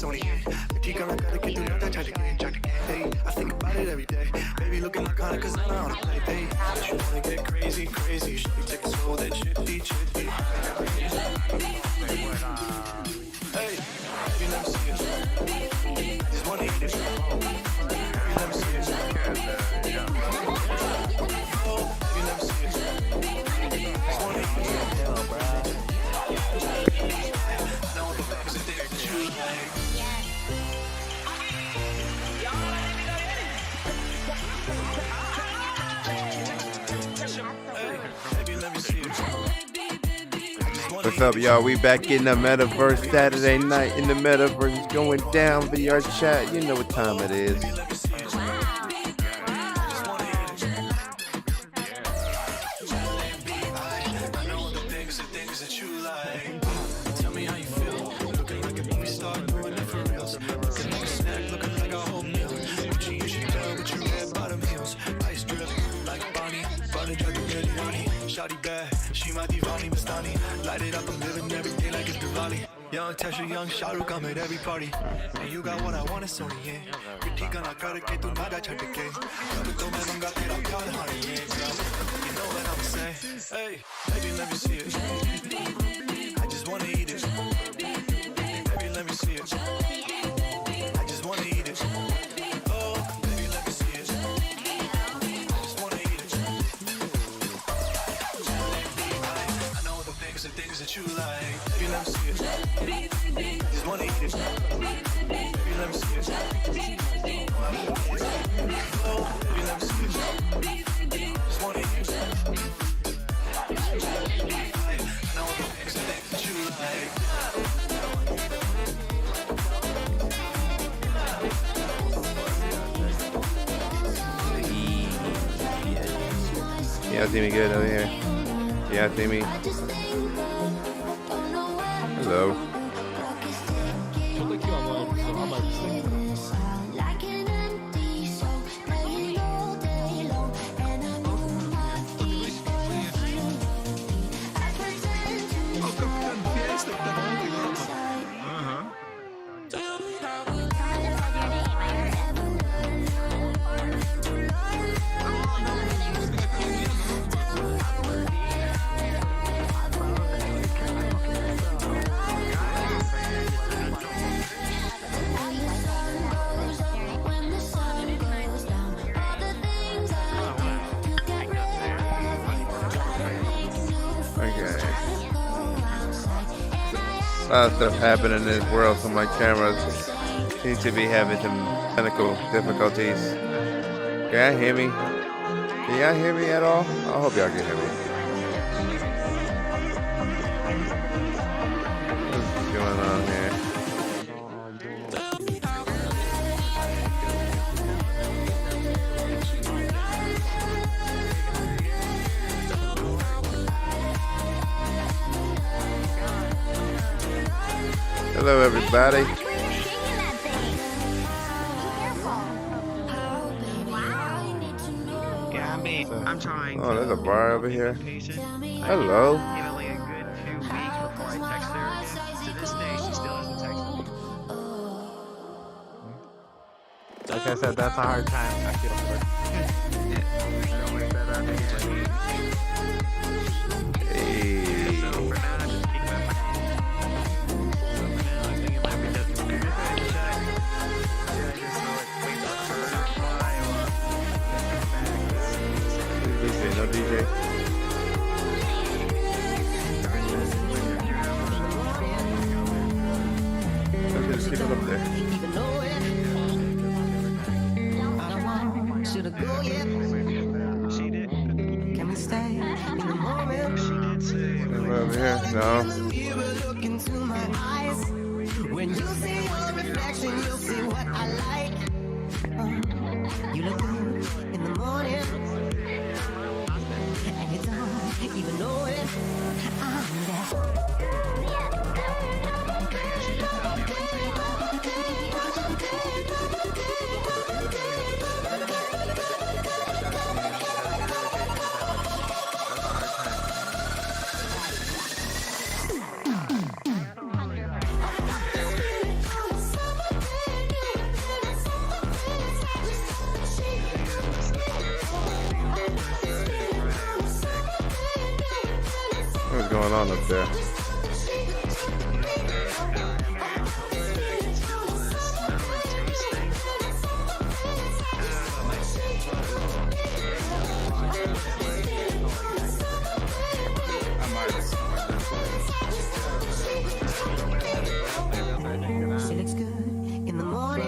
Sony. Critique on करके तू ना छट के. Hey, I think about it every day. Baby looking like Connor cause I know how to play. Hey, she wanna get crazy, crazy. She take it slow, then chitty, chitty. Hey, baby, let me see it. Just wanna eat it. Baby, let me see it. Oh, baby, let me see it. Just wanna eat it. I know the things that you like. What's up, y'all? We back in the metaverse Saturday night. In the metaverse, it's going down. VR chat. You know what time it is. Shawty bad, she my divani Mastani. Light it up, I'm living every day like it's Diwali. Young Tesha, young Shahrukh, I'm at every party. And you got what I want, it's Sony, yeah. Critique on करके तू ना जा छट के. अब तो मैं मंगा तेरा प्यार honey, yeah. You know what I'ma say? Hey, baby, let me see it. I just wanna eat it. Baby, let me see it. I just wanna eat it. Oh, baby, let me see it. I just wanna eat it. I know the things that you like. Baby, let me see it. I just wanna eat it. Baby, let me see it. Oh, baby, let me see it. I just wanna eat it. I know the things that you like. Y'all see me good over here? Y'all see me? Hello. A lot of stuff happening in this world, so my camera seems to be having some technical difficulties. Can y'all hear me? Can y'all hear me at all? I hope y'all can hear me. What's going on here? Hello, everybody. Yeah, I'm trying. Oh, there's a bar over here. Hello. In only a good 2 weeks before I text her again. To this day, she still hasn't texted me. Like I said, that's a hard time. I feel for her. Don't worry about that. Hey. So for now, I'm just keeping my I think it might be just a good check. Yeah, I just wait for her to reply or DJ, no DJ. Okay, just keep it up there. She did. Can we stay in the moment? She did say. Over here? No. You will look into my eyes. When you see your reflection, you'll see what I like. You look good in the morning, and you don't even know it. I'm there. going on up there. She looks good in the morning,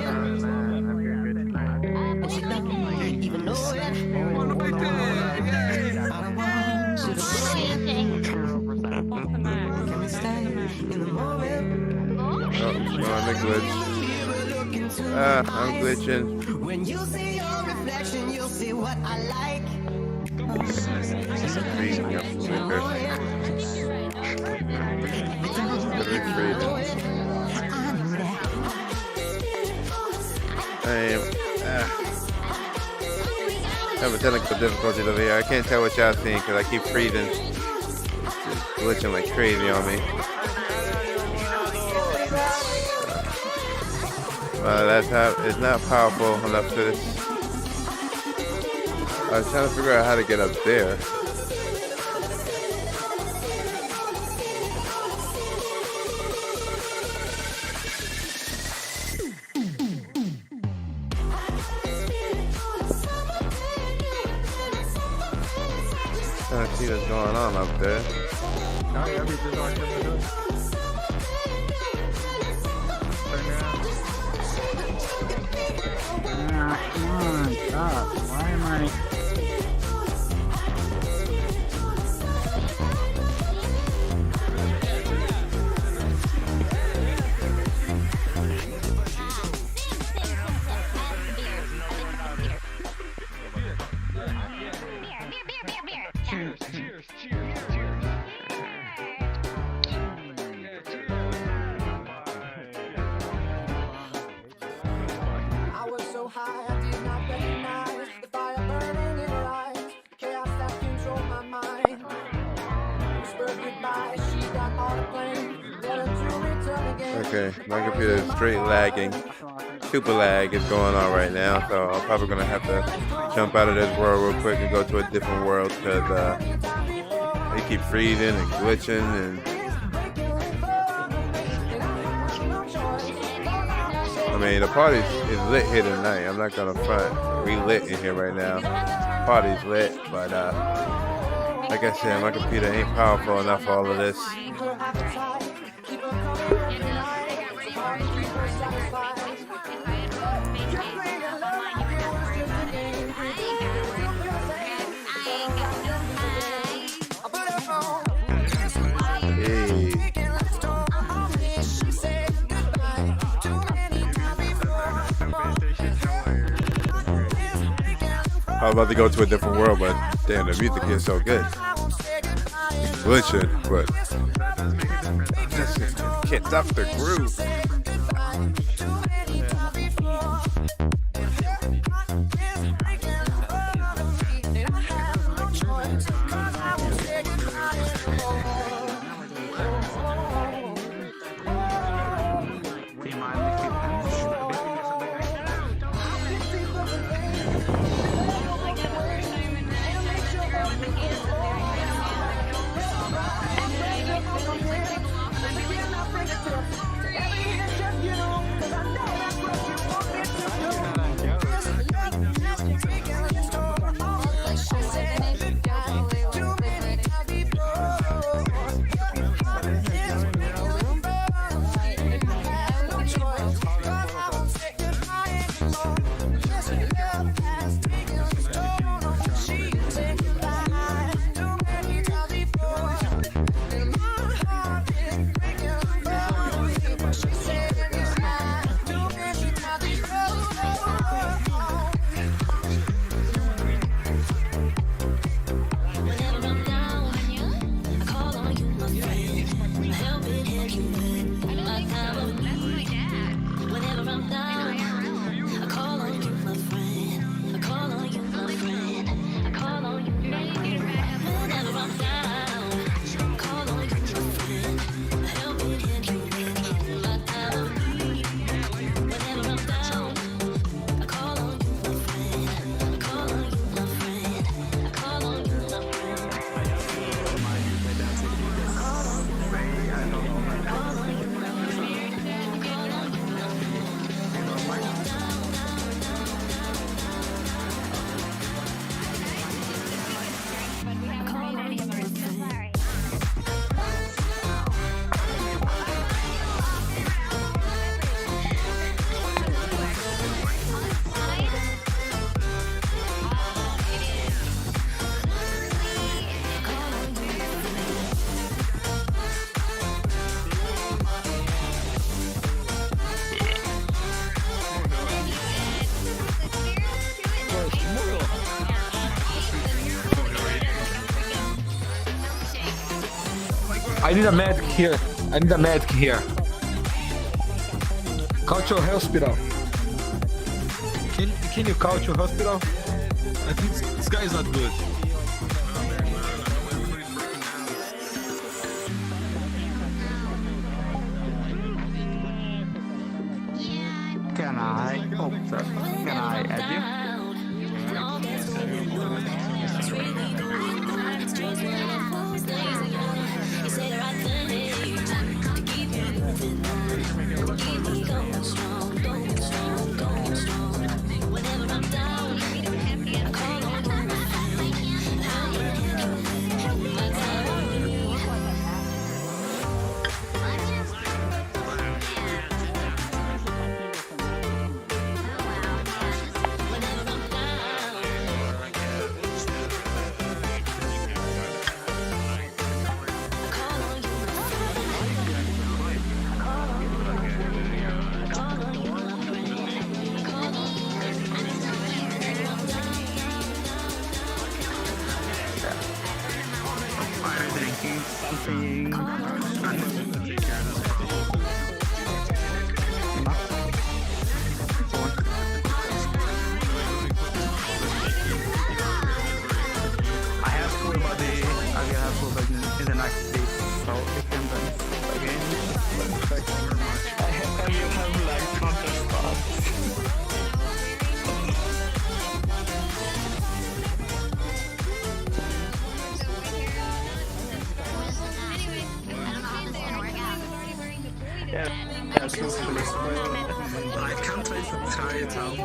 and she don't even know that. I don't want you to can we stay in the moment? Oh, going to glitch. I'm glitching. When you see your reflection, you'll see what I like. Freezing up the liquor. Literally freezing. Having technical difficulties over here. I can't tell what y'all seeing because I keep freezing. Just glitching like crazy on me. It's not powerful enough for this. I was trying to figure out how to get up there. Trying to see what's going on up there. Come on, stop. Why am I... I was so high, I did not recognize the fire burning in her eyes. Chaos that controlled my mind. Whispered goodbye, she got on a plane, never to return again. Okay, my computer is straight lagging. Super lag is going on right now, so I'm probably gonna have to jump out of this world real quick and go to a different world because they keep freezing and glitching and. I mean, the party is lit here tonight. I'm not gonna front. We lit in here right now. Party's lit, but like I said, my computer ain't powerful enough for all of this. Hey. I was about to go to a different world, but damn, the music is so good. Glitching, but just can't stop the groove. I need a medic here. I need a medic here. Call to hospital. Can you call to hospital? I think this guy is not good. Can I? Oh, sorry. Can I add you? Something. I have full body. I will have full body in the next day, so we can dance again. I will have like counter spots. Ja, das ist vielleicht. Ich kann gleich Zeit haben.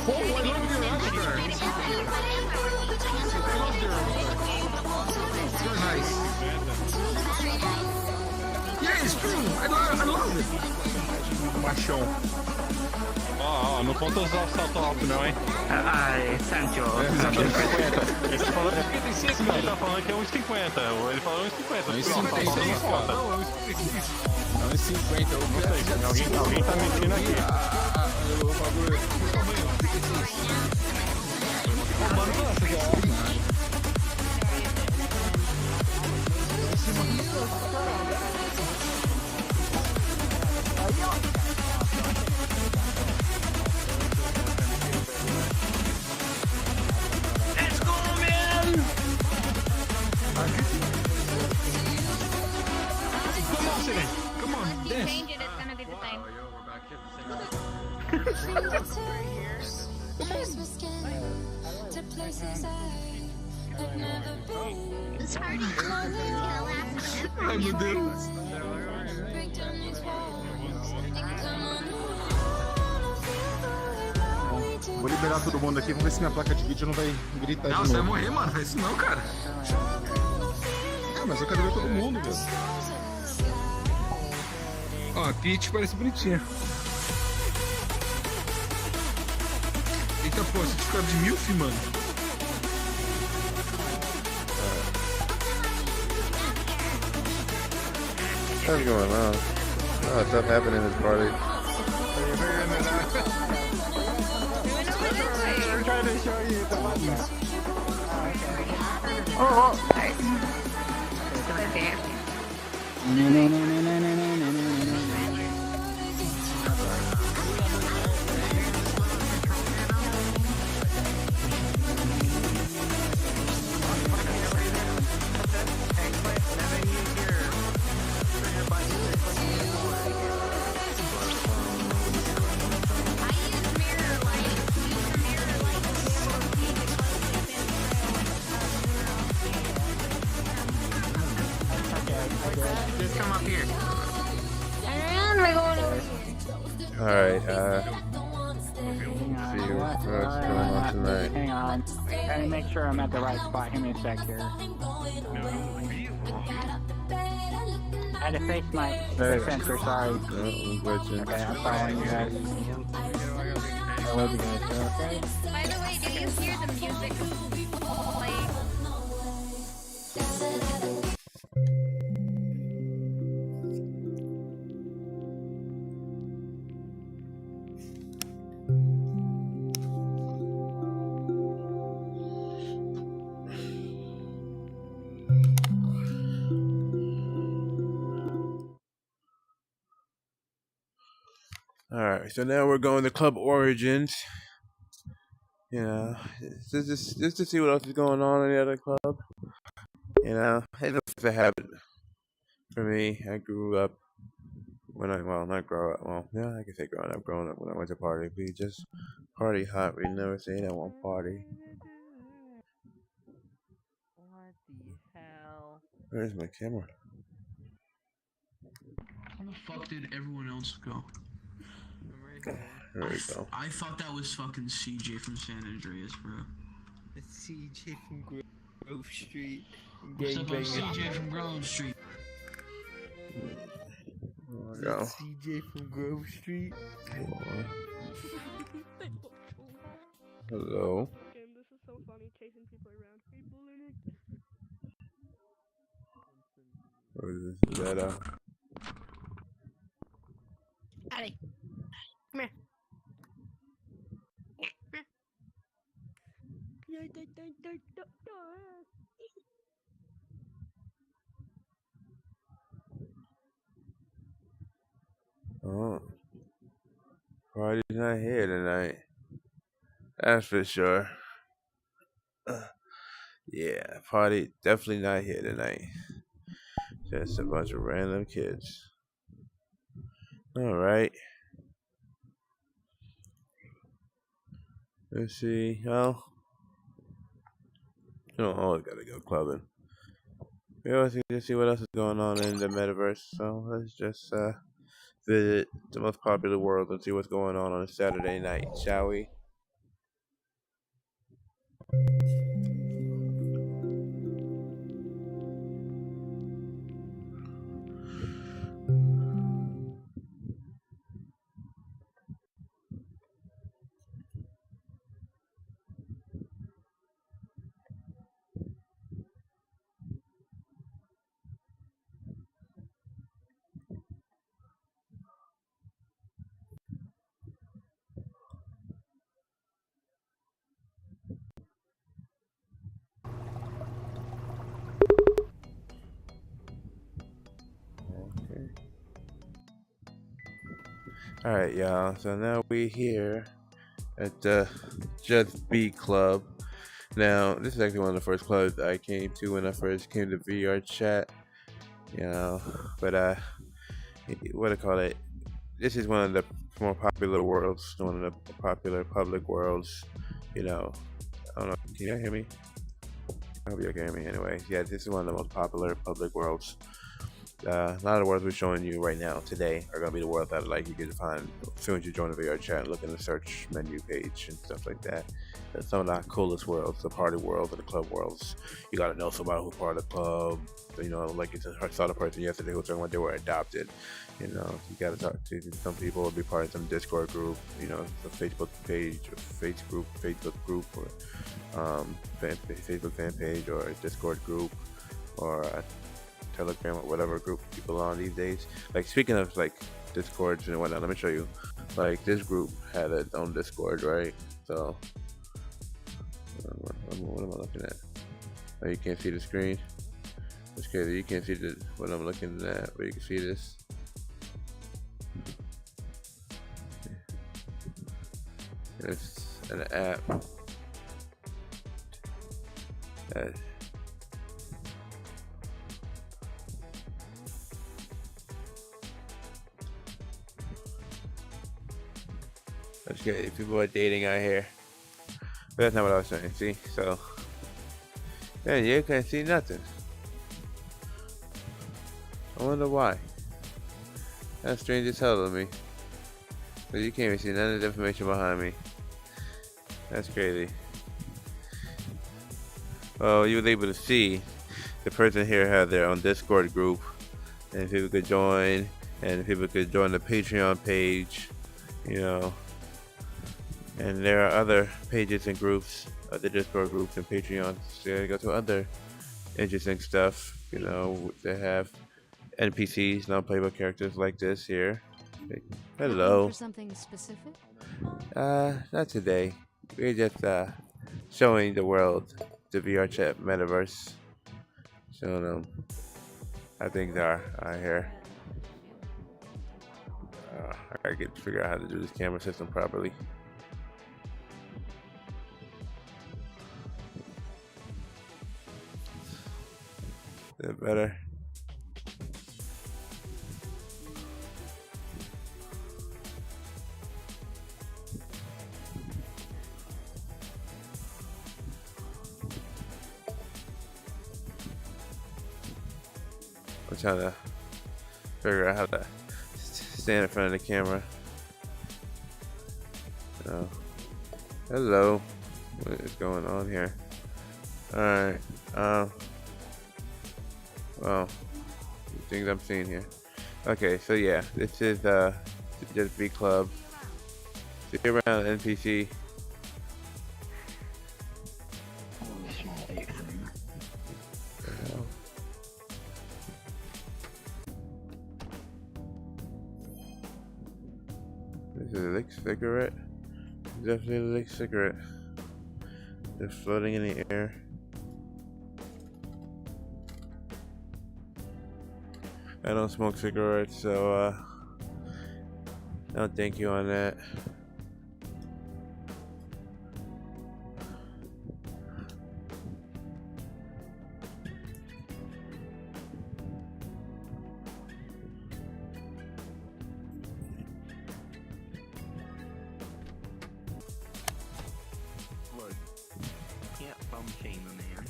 Oh, I love your avatar. You're nice. Yeah, it's true. I love it. Machão. Ó, não conta usar o salto alto não, hein? Ai, Sancho. Ele tá falando que tem 5, ele tá falando que é 1,50. Ele falou 1,50. Não, é 1,50. Não, é 1,50. Não sei, alguém tá mentindo aqui. O bagulho. Mano, nossa, cara. Let's go, man! Come on, dance. Change it, it's gonna be the same. It's hard to close. It's gonna last forever. Ai, meu Deus. Vou liberar todo mundo aqui, vamos ver se minha placa de vídeo não vai gritar Não, de você vai novo. morrer, mano. Faz isso não, cara. Ah, mas eu quero ver todo mundo, velho. Ó, a Peach parece bonitinha. Eita, pô, você fica de milf, mano. What's going on? Oh, stuff happening in this party. Just come up here. And we're going over here. Alright, see what's going on tonight. Hang on. Let me make sure I'm at the right spot. Give me a sec here. I had to face my sensor, sorry. No, I'm glitching. Okay, I'm following you guys. I love you guys, okay? By the way, did you hear the music playing? Alright, so now we're going to Club Origins. You know, just to see what else is going on in the other club. You know, it's a habit for me. I grew up not grow up. Well, yeah, I can say growing up when I went to party. We just party hot. We never say that one party. What the hell? Where's my camera? How the fuck did everyone else go? There we go. I thought that was fucking CJ from San Andreas, bro. It's CJ from Grove Street. What's up, I'm CJ from Grove Street. There we go. CJ from Grove Street. Hello. This is so funny, chasing people around. Hey, bullying. Or is this Addy. Come here. Oh. Party's not here tonight. That's for sure. Yeah, party definitely not here tonight. Just a bunch of random kids. Alright. Let's see. Well, you don't always gotta go clubbing. We always need to see what else is going on in the metaverse. So let's just visit the most popular world and see what's going on a Saturday night, shall we? Alright, y'all. So now we here at the Just Be Club. Now, this is actually one of the first clubs I came to when I first came to VR chat. You know, but what do I call it? This is one of the more popular worlds, one of the popular public worlds. You know, I don't know. Can you hear me? I hope you can hear me. Anyway, yeah, this is one of the most popular public worlds. A lot of the worlds we're showing you right now today are going to be the world that you can find as soon as you join the VR chat. Look in the search menu page and stuff like that. That's some of the coolest worlds, the party worlds and the club worlds. You got to know somebody who's part of the club. You know, like I saw the person yesterday who was talking about they were adopted. You know, you got to talk to some people or be part of some Discord group. You know, a Facebook page, or Facebook group, or Facebook fan page, or a Discord group, or a Telegram or whatever group people on these days. Like, speaking of like Discords and whatnot, let me show you. Like, this group had its own Discord, right? So what am I looking at? Oh, you can't see the screen. It's crazy. You can't see what I'm looking at, but you can see this. It's an app that that's good. People are dating out here. But that's not what I was saying. See? So, yeah, you can't see nothing. I wonder why. That's strange as hell to me. But you can't even see none of the information behind me. That's crazy. well, you was able to see the person here had their own Discord group, and people could join, and people could join the Patreon page, you know. And there are other pages and groups, other Discord groups and Patreons. So you go to other interesting stuff, you know. They have NPCs, non-playable characters like this here. Hello. For something specific? Not today. We're just showing the world the VR chat metaverse. Showing them how things are out here. I gotta figure out how to do this camera system properly. Is that better? I'm trying to figure out how to stand in front of the camera. Hello. What is going on here? Alright. Well, things I'm seeing here. Okay, so yeah, this is just B Club. See around NPC. This is a lick cigarette. Definitely a lick cigarette. Just floating in the air. I don't smoke cigarettes, so no thank you on that. Look, you can't thumb shame a man.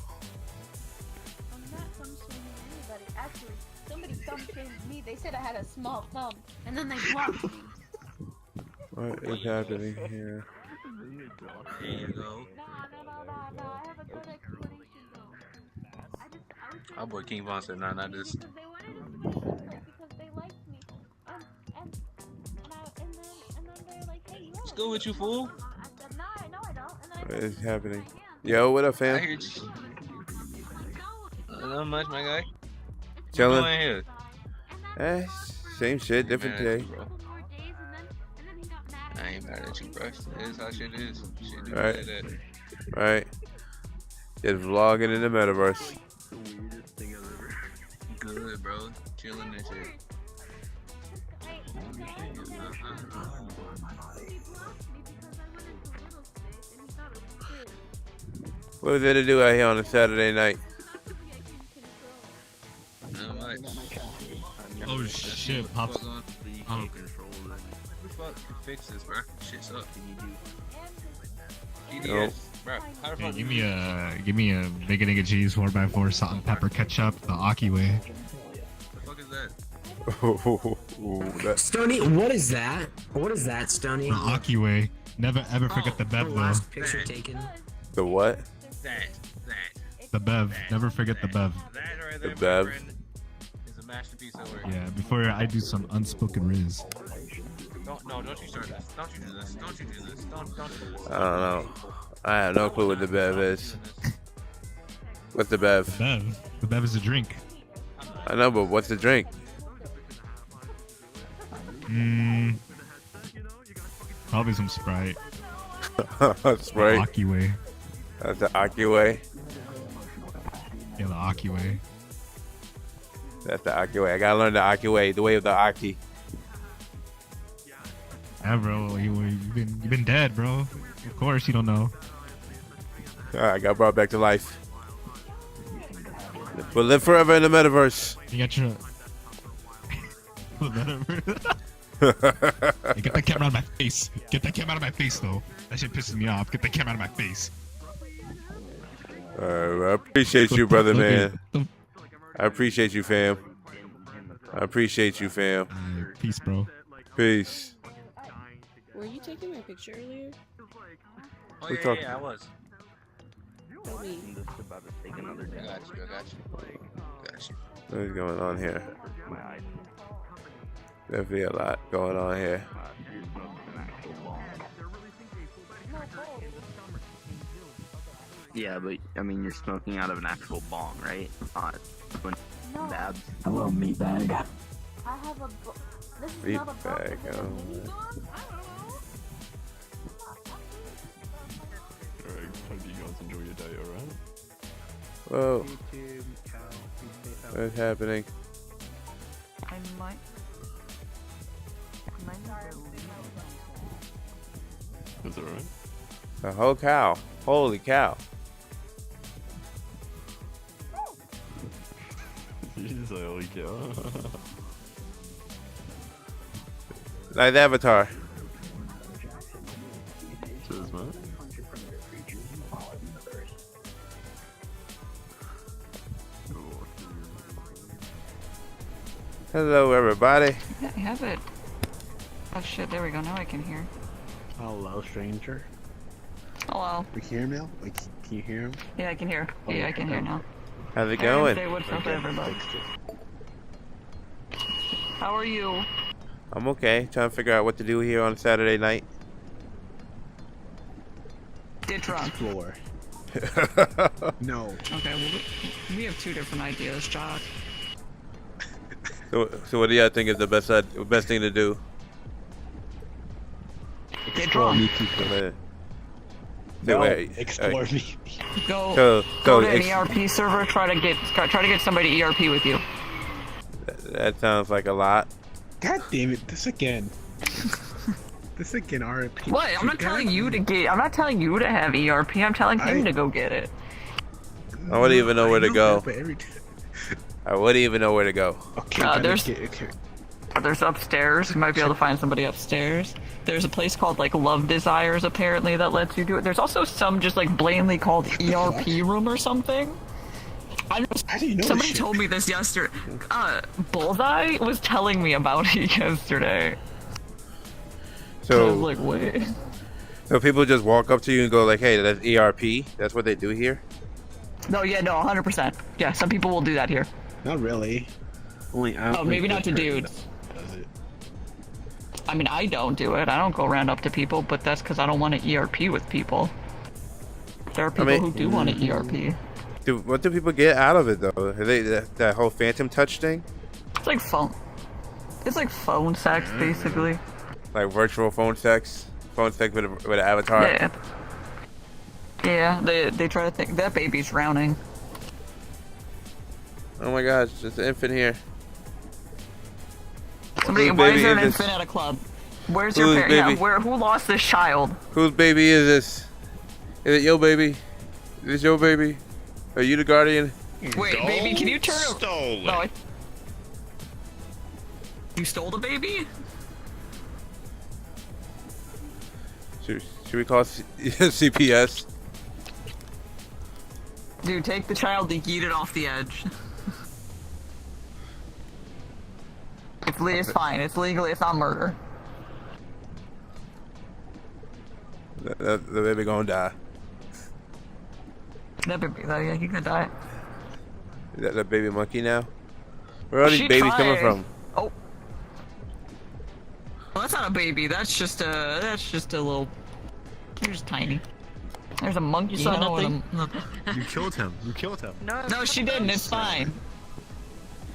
I'm not thumb shaming anybody. Actually, somebody thumb shamed me. They said I had a small thumb, and then they blocked me. What is happening here? There you go. No, I have a good explanation though. I was Our boy King Von said, nah, not this. because they wanted us to be circles because they liked me. And then they're like, hey, you have What's good with you, fool? I said, no, I don't. And then What is happening? Yo, what up, I fam? heard you. Not much, my guy. Chilling. What you doing here? Same shit, different Mad at day. you, bro. I ain't mad at you, bro. It is how shit is. Shit do Right. like that. Right. Just vlogging in the metaverse. The weirdest thing I've ever heard. Good, bro. Chilling and shit. What was there to do out here on a Saturday night? Not much. Oh shit, Pops. So you can't control them. Who the fuck can fix this, bro? Shit's up. Nope. GDS. Bro, how the Hey, fuck give me a bacon egg and cheese 4x4 salt and pepper ketchup the Aki way. the fuck is that? Stony, what is that? What is that, Stony? The Aki way. Never ever forget the bev though. Last picture taken. The what? That. The bev. Never forget the bev. That right The there, my bev. friend, is a masterpiece of work. Yeah, before I do some unspoken riz. Don't you start this. Don't you do this. Don't you do this. Don't do this. I don't know. I have no clue what the bev is. What's the bev? The bev. The bev is a drink. I know, but what's the drink? Probably some Sprite. Sprite. Aki way. That's the Aki way. Yeah, the Aki way. That's the Aki way. I gotta learn the Aki way, the way of the Aki. Yeah, bro. You've been dead, bro. Of course you don't know. I got brought back to life. But live forever in the metaverse. You got your. Hey, get that camera out of my face. Get that camera out of my face, though. That shit pisses me off. Get that camera out of my face. I appreciate you, brother, man. I appreciate you, fam. I appreciate you, fam. Peace, bro. Peace. Were you taking my picture earlier? Oh, We're yeah, talking- I was. I'm just about to take another I dab. got you. Got you. What is going on here? My eyes. There's be a lot going on here. You're smoking an actual bong. Yeah, but I mean, you're smoking out of an actual bong, right? Not No. dabs. Hello, meatbag. I have a. This is Meat not a bong. bag, Is it a oh, mini man. bong? I don't know. Alright, hope you guys enjoy your day, alright? Whoa, YouTube, Cal, please stay what's happening? I might. Is it alright? A whole cow. Holy cow. You say holy cow. Like Avatar. Cheers, man. Hello, everybody. I have it. Oh shit, there we go. Now I can hear. Hello, stranger. Hello. We hear him now? Like, can you hear him? Yeah, I can hear. Yeah, I can hear now. How's it Hey, going? say what's up, everybody. How are you? I'm okay. Trying to figure out what to do here on Saturday night. Get drunk. Floor. No. Okay, well, we have two different ideas, Jock. So what do y'all think is the best thing to do? Get drunk. Explore me. Go to an ERP server. Try to get somebody to ERP with you. That sounds like a lot. God damn it! This again. This again, RP. What? I'm not telling you to get. I'm not telling you to have ERP. I'm telling him to go get it. I wouldn't even know where to go. But every time. I wouldn't even know where to go. Okay, There's upstairs. You might be able to find somebody upstairs. There's a place called like Love Desires apparently that lets you do it. There's also some just like blatantly called ERP room or something. How do you know Somebody this shit? told me this yesterday. Bullseye was telling me about it yesterday. So I was like, wait. So people just walk up to you and go like, "Hey, that's ERP." That's what they do here. No, yeah, no, 100%. Yeah, some people will do that here. Not really. Only Oh, maybe not to dudes. Does it? I mean, I don't do it. I don't go around up to people, but that's because I don't want to ERP with people. There are people who do want to ERP. What do people get out of it though? Are they that whole phantom touch thing? It's like phone. It's like phone sex, basically. Like virtual phone sex with an avatar. Yeah. Yeah. They try to think that baby's drowning. Oh my gosh, there's an infant here. Somebody, Whose why baby is there an is this? infant at a club? Where's your Whose parent? Yeah, baby? who lost this child? Whose baby is this? Is it your baby? Is this your baby? Are you the guardian? Wait, baby, can you turn? Stolen. No, you stole the baby? Should we call CPS? Dude, take the child to yeet it off the edge. It's fine. It's legally. It's not murder. The baby gonna die. That baby, yeah, he could die. Is that the baby monkey now? Where are these She babies coming tried. from? Oh. Well, that's not a baby. That's just a little. They're just tiny. There's a monkey. You saw nothing. You killed him. You killed him. No, she didn't. It's fine.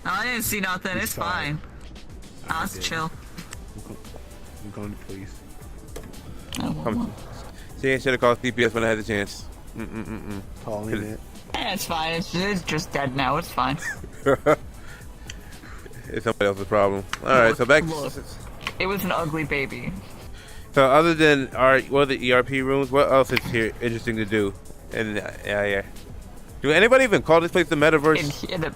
No, I didn't see nothing. It's fine. Nah, it's chill. I'm going to police. See, I should have called CPS when I had the chance. Calling it. It's fine. It's just dead now. It's fine. It's somebody else's problem. Alright, so back. Look, it was an ugly baby. So other than what are the ERP rooms, what else is here interesting to do? And yeah. Do anybody even call this place the metaverse?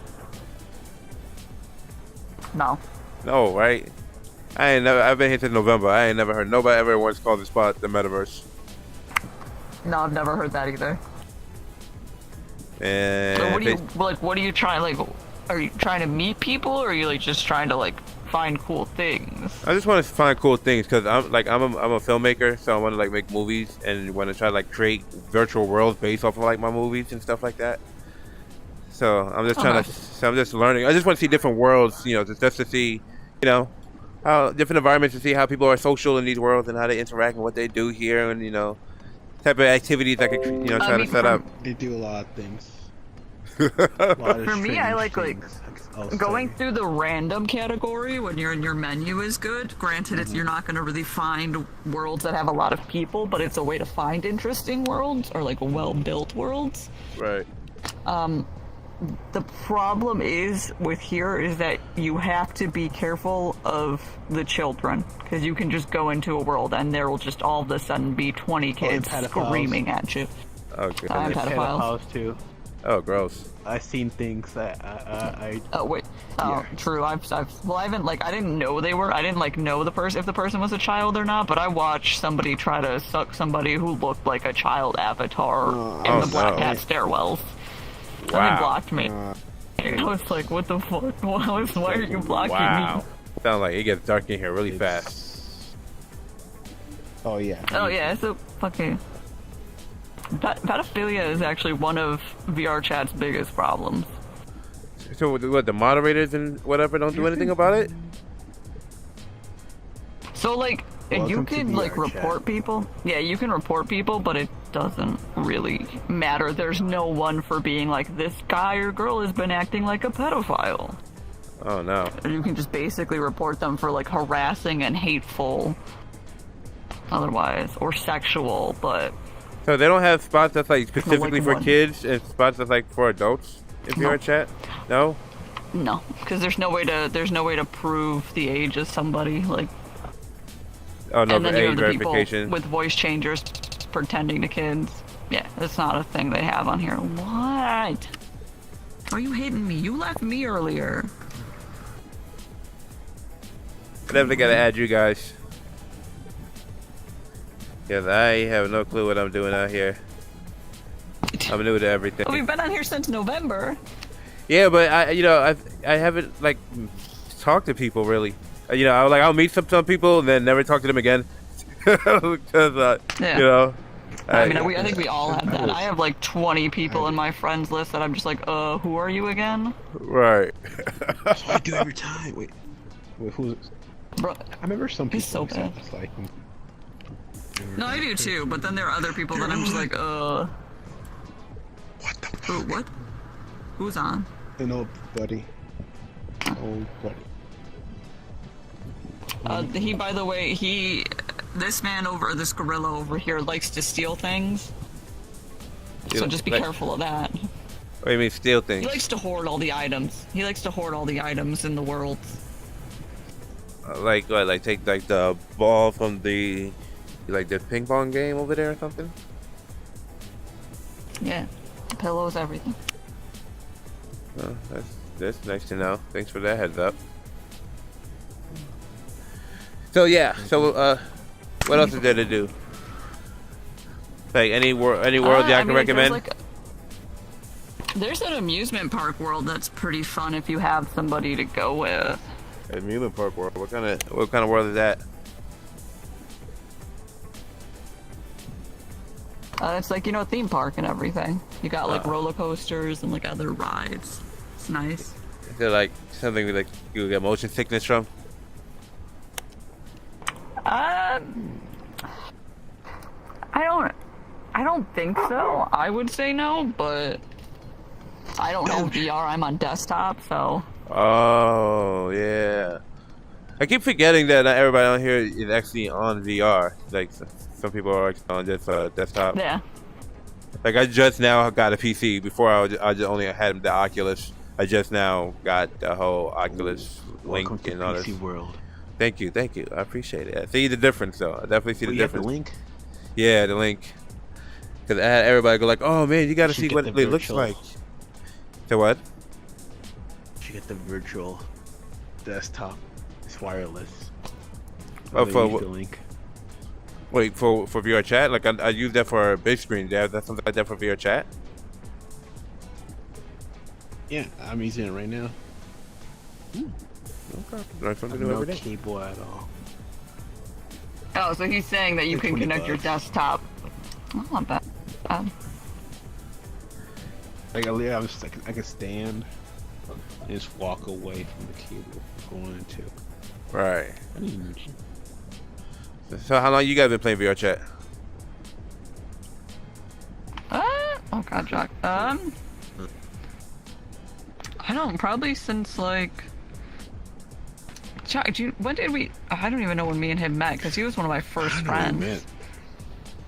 No. No, right? I've been here since November. I ain't never heard nobody ever once call this spot the metaverse. No, I've never heard that either. And So what are you trying? Like, are you trying to meet people, or are you like just trying to like find cool things. I just want to find cool things because I'm a filmmaker, so I want to like make movies and want to try to like create virtual worlds based off of like my movies and stuff like that. So I'm just trying to. So I'm just learning. I just want to see different worlds, you know, just to see, you know, how different environments, to see how people are social in these worlds and how they interact and what they do here, and you know, type of activities I could, you know, try to set up. They do a lot of things. For me, I like going through the random category when you're in your menu is good. Granted, it's you're not going to really find worlds that have a lot of people, but it's a way to find interesting worlds or like well-built worlds. Right. The problem is with here is that you have to be careful of the children, because you can just go into a world and there will just all of a sudden be 20 kids screaming at you. Okay. I'm pedophiles too. Oh, gross. I've seen things that I Oh wait. Oh, true. I haven't I didn't know they were. I didn't know if the person was a child or not. But I watched somebody try to suck somebody who looked like a child avatar in the Black Cat stairwells. Wow. And they blocked me. I was like, what the fuck? Why are you blocking me? Sounds like it gets dark in here really fast. Oh yeah. Oh yeah. It's a fucking. Pedophilia is actually one of VR chat's biggest problems. So what, the moderators and whatever don't do anything about it? So you can report people. Yeah, you can report people, but it doesn't really matter. There's no one for being like, this guy or girl has been acting like a pedophile. Oh no. You can just basically report them for harassing and hateful otherwise, or sexual, but So they don't have spots that's specifically for kids and spots that's for adults in VR chat? No? No, because there's no way to prove the age of somebody, Oh no, and then for you age have the verification. people with voice changers pretending to kids. Yeah, it's not a thing they have on here. What? Are you hitting me? You left me earlier. I definitely gotta add you guys. Because I have no clue what I'm doing out here. I'm new to everything. We've been on here since November. Yeah, but I haven't talked to people really. I'll meet some people and then never talk to them again. Because I think we all have that. I have 20 people in my friends list that I'm just who are you again? Right. That's what I do every time. Wait, who's? Bro, I remember some people. He's so bad. No, I do too, but then there are other people that I'm just What the fuck? What? Who's on? An old buddy. Old buddy. He, by the way, this gorilla over here likes to steal things. So just be careful of that. What do you mean steal things? He likes to hoard all the items. He likes to hoard all the items in the world. Take the ball from the ping pong game over there or something? Yeah, pillows, everything. Oh, that's nice to know. Thanks for that heads up. So yeah, what else is there to do? Any world I can recommend? There's an amusement park world that's pretty fun if you have somebody to go with. Amusement park world. What kind of world is that? It's a theme park and everything. You got roller coasters and other rides. It's nice. Is it something you get motion sickness from? I don't think so. I would say no, but I don't have VR. I'm on desktop, so. Oh yeah. I keep forgetting that not everybody on here is actually on VR. Some people are on just desktop. Yeah. I just now got a PC. Before I just only had the Oculus. I just now got the whole Oculus link and all this. World. Thank you. I appreciate it. I see the difference though. I definitely see the difference. The link? Yeah, the link. Because I had everybody go oh man, you gotta see what it looks like. So what? You get the virtual desktop. It's wireless. Oh, for the link. Wait, for VR chat? I use that for big screen. That's something like that for VR chat? Yeah, I'm using it right now. Okay. Learn something new No every day. cable at all. Oh, so he's saying that you Like can 20 connect your bucks. desktop. Oh, not bad. Like, I was like, I could stand and just walk away from the cable if I wanted to. Right. I didn't even mention. So how long you guys been playing VR chat? Oh god, Jack. I don't, probably since like. Jack, when did we? I don't even know when me and him met because he was one of my first friends.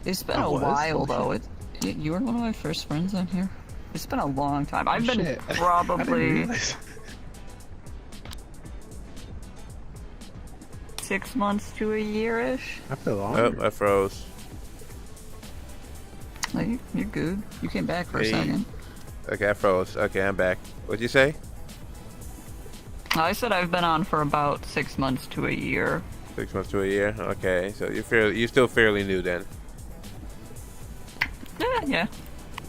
It's been a while though. You were one of my first friends on here. It's been a long time. I've been Shit. probably 6 months to a year-ish. I feel long. Oh, I froze. No, you're good. You came back for a second. Okay, I froze. Okay, I'm back. What'd you say? I said I've been on for about 6 months to a year. 6 months to a year. Okay, so you're still fairly new then. Yeah.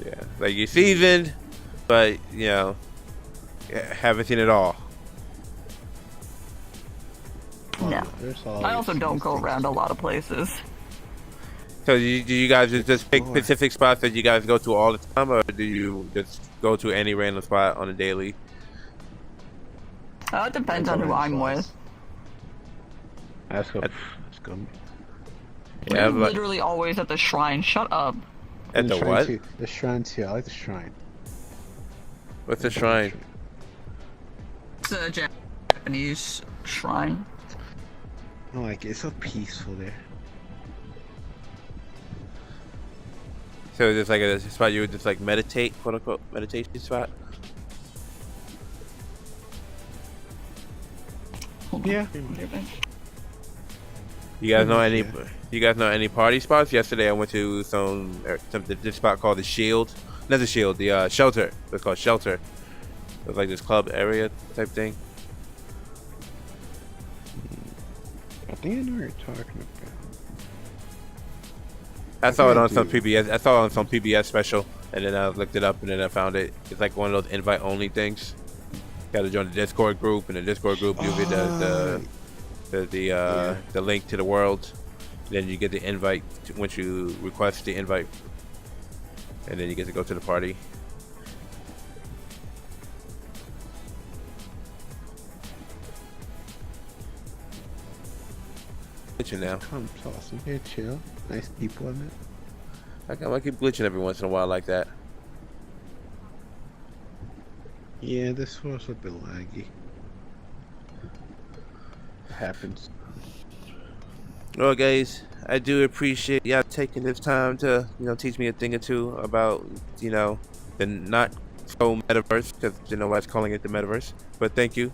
Yeah, like you're seasoned, but you know, haven't seen it all. No. I also don't go around a lot of places. So do you guys just pick specific spots that you guys go to all the time, or do you just go to any random spot on a daily? It depends on who I'm with. Let's go. Yeah, We're literally always at the shrine. Shut up. At the what? The shrine too. I like the shrine. What's the shrine? It's a Japanese shrine. I like it. It's so peaceful there. So it's like a spot you would just like meditate, quote unquote, meditation spot. Yeah. You guys know any? You guys know any party spots? Yesterday I went to this spot called the Shield. Not the Shield, the Shelter. It's called Shelter. It was like this club area type thing. I think I know what you're talking about. I saw it on some PBS. I saw it on some PBS special, and then I looked it up, and then I found it. It's like one of those invite-only things. Got to join the Discord group, and the Discord group gives you the link to the world. Then you get the invite once you request the invite, and then you get to go to the party. Glitching now. Come awesome here, chill. Nice people in it. I keep glitching every once in a while like that. Yeah, this was a bit laggy. It happens. Well, guys, I do appreciate y'all taking this time to, teach me a thing or two about, the not so metaverse, because nobody's calling it the metaverse. But thank you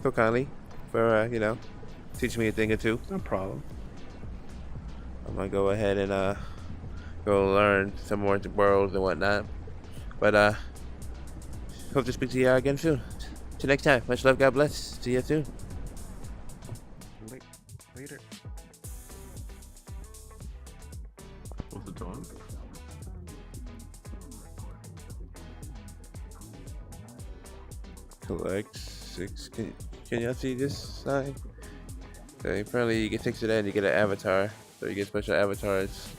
so kindly for, teaching me a thing or two. No problem. I'm gonna go ahead and go learn some more worlds and whatnot. But hope to speak to y'all again soon. Till next time, much love, God bless. See you soon. Later. What's the time? Collect 6. Can y'all see this sign? Okay, apparently you can fix it and you get an avatar. So you get special avatars.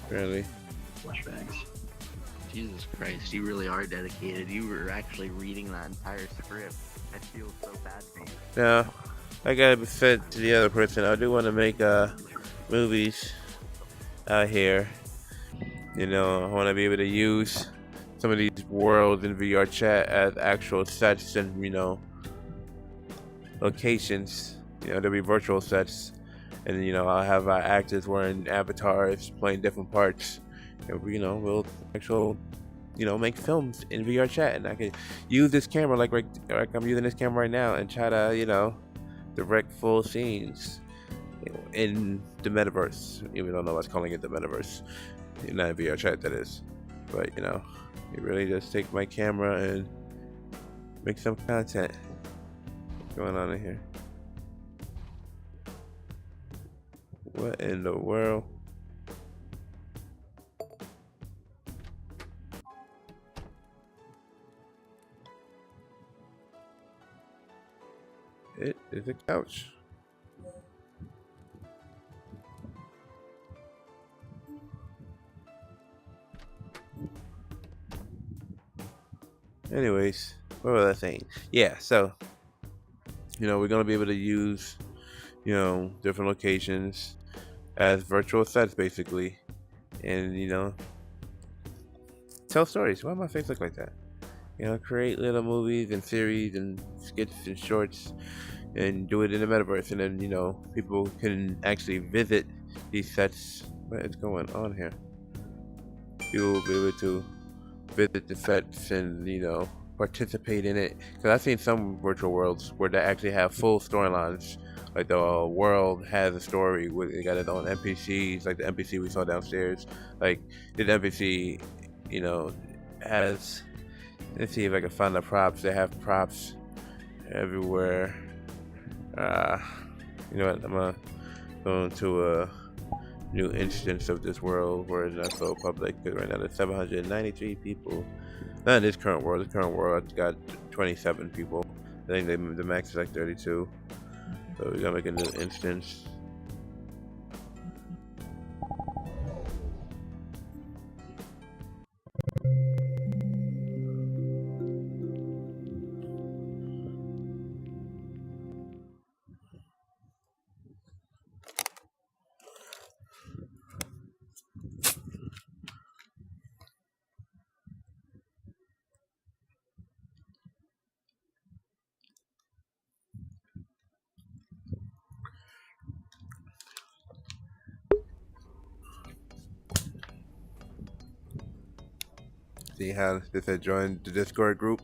Apparently. Flashbacks. Jesus Christ, you really are dedicated. You were actually reading that entire script. I feel so bad for you. Now, like I said to the other person, I do want to make movies out here. I want to be able to use some of these worlds in VR chat as actual sets and, locations. There'll be virtual sets. And, I'll have actors wearing avatars, playing different parts. And, we'll make films in VR chat. And I can use this camera like I'm using this camera right now and try to, direct full scenes in the metaverse. Even though nobody's calling it the metaverse. Not in VR chat, that is. But, you really just take my camera and make some content. What's going on in here? What in the world? It is a couch. Anyways, what was I saying? Yeah, so we're gonna be able to use different locations as virtual sets basically, and tell stories. Why my face look like that? Create little movies and series and skits and shorts and do it in the metaverse, and then people can actually visit these sets. What is going on here? People will be able to visit the sets and participate in it, because I've seen some virtual worlds where they actually have full storylines. Like the world has a story with it got its own NPCs, like the NPC we saw downstairs. Like this NPC, has. Let's see if I can find the props. They have props everywhere. You know what? I'm gonna go into a new instance of this world where it's not so public. Because right now there's 793 people. Not in this current world. The current world I've got 27 people. I think the max is like 32. So we're gonna make a new instance. See how they said join the Discord group?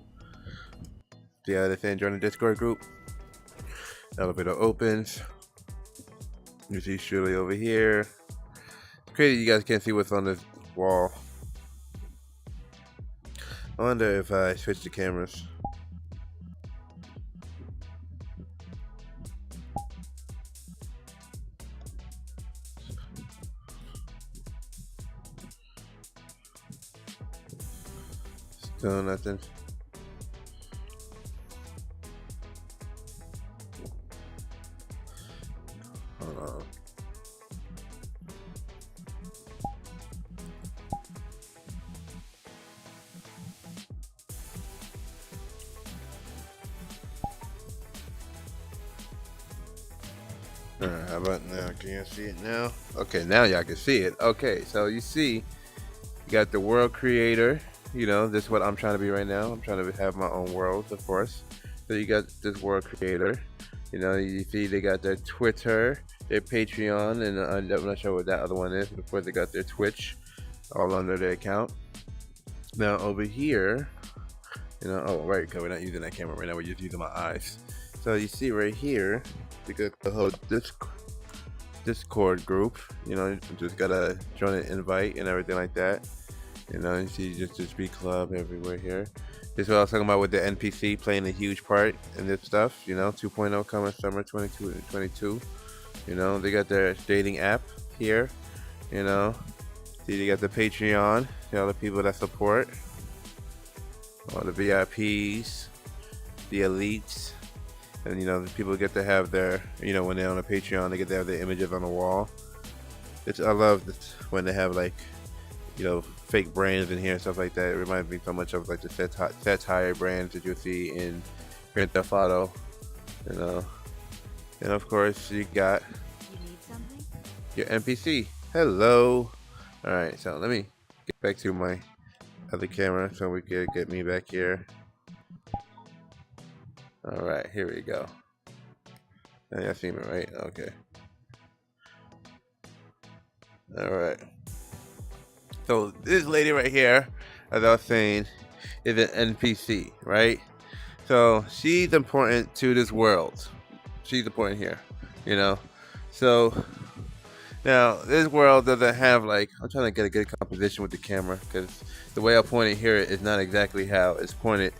See how they said join the Discord group? Elevator opens. You see Shirley over here. It's crazy you guys can't see what's on this wall. I wonder if I switch the cameras. Still nothing. Hold on. Alright, how about now? Can you see it now? Okay, now y'all can see it. Okay, so you see, you got the world creator. This is what I'm trying to be right now. I'm trying to have my own world, of course. So you got this world creator. You see they got their Twitter, their Patreon, and I'm not sure what that other one is. But of course, they got their Twitch, all under their account. Now over here, oh right, because we're not using that camera right now. We're just using my eyes. So you see right here, you got the whole Discord group. You just gotta join an invite and everything like that. You see just this big club everywhere here. This is what I was talking about with the NPC playing a huge part in this stuff. 2.0 coming summer 22. They got their dating app here. See, they got the Patreon. All the people that support. All the VIPs, the elites, and the people get to have their, when they're on a Patreon, they get to have their images on the wall. I love this when they have like, fake brands in here and stuff like that. It reminds me so much of like the satire brands that you'll see in Grand Theft Auto, and of course you got your NPC. Hello. All right, so let me get back to my other camera so we can get me back here. All right, here we go. Now y'all see me, right? Okay. All right. So this lady right here, as I was saying, is an NPC, right? So she's important to this world. She's important here, So now this world doesn't have like, I'm trying to get a good composition with the camera because the way I point it here is not exactly how it's pointed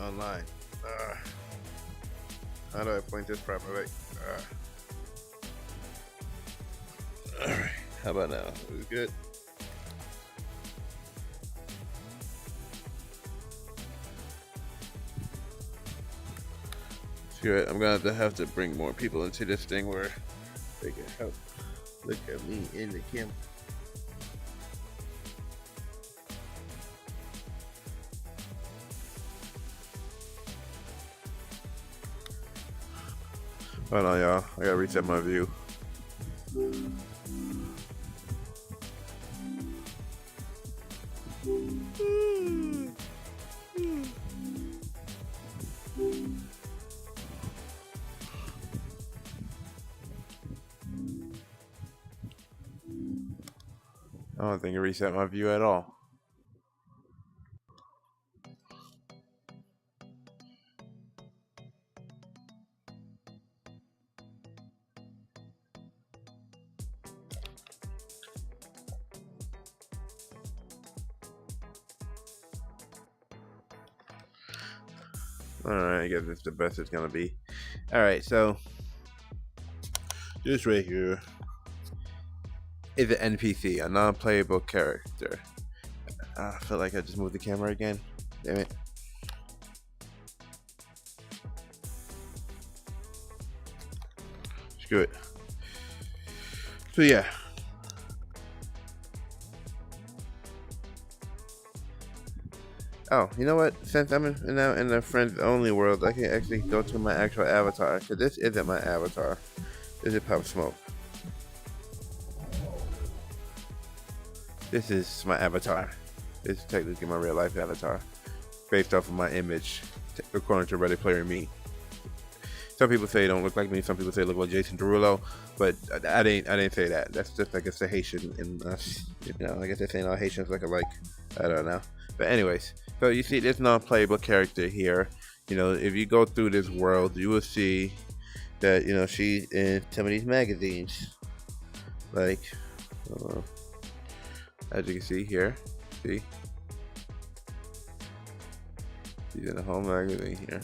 online. How do I point this properly? All right, how about now? Is it good? Screw it. I'm gonna have to bring more people into this thing where they can help look at me in the camera. Hold on, y'all. I gotta reset my view. I don't think it reset my view at all. Alright, I guess it's the best it's gonna be. Alright, so this right here is an NPC, a non-playable character. I feel like I just moved the camera again. Damn it. Screw it. So yeah. Oh, you know what? Since I'm now in the friends only world, I can actually go to my actual avatar. Because this isn't my avatar. This is Pop Smoke. This is my avatar. This is technically my real life avatar. Based off of my image, according to Ready Player Me. Some people say it don't look like me. Some people say it look like Jason Derulo. But I didn't say that. That's just like it's a Haitian in us. You know, I guess they're saying all Haitians look alike. I don't know. But anyways, so you see this non-playable character here. You know, if you go through this world, you will see that, you know, she's in some of these magazines. Like, as you can see here, see? She's in a whole magazine here.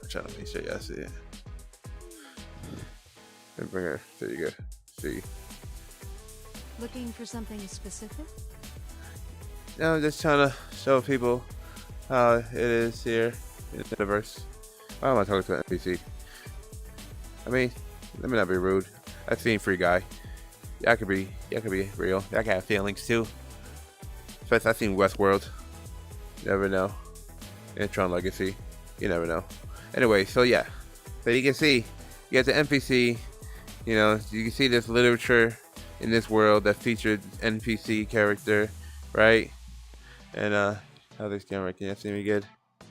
I'm trying to make sure y'all see it. And bring her, there you go, see? Looking for something specific? Now I'm just trying to show people how it is here in the metaverse. Why am I talking to an NPC? I mean, let me not be rude. I've seen Free Guy. Y'all could be real. Y'all can have feelings too. Especially I've seen Westworld. You never know. And Tron Legacy. You never know. Anyway, so yeah. So you can see, you got the NPC. You know, you can see this literature in this world that featured NPC character, right? And how's this camera? Can you see me good? I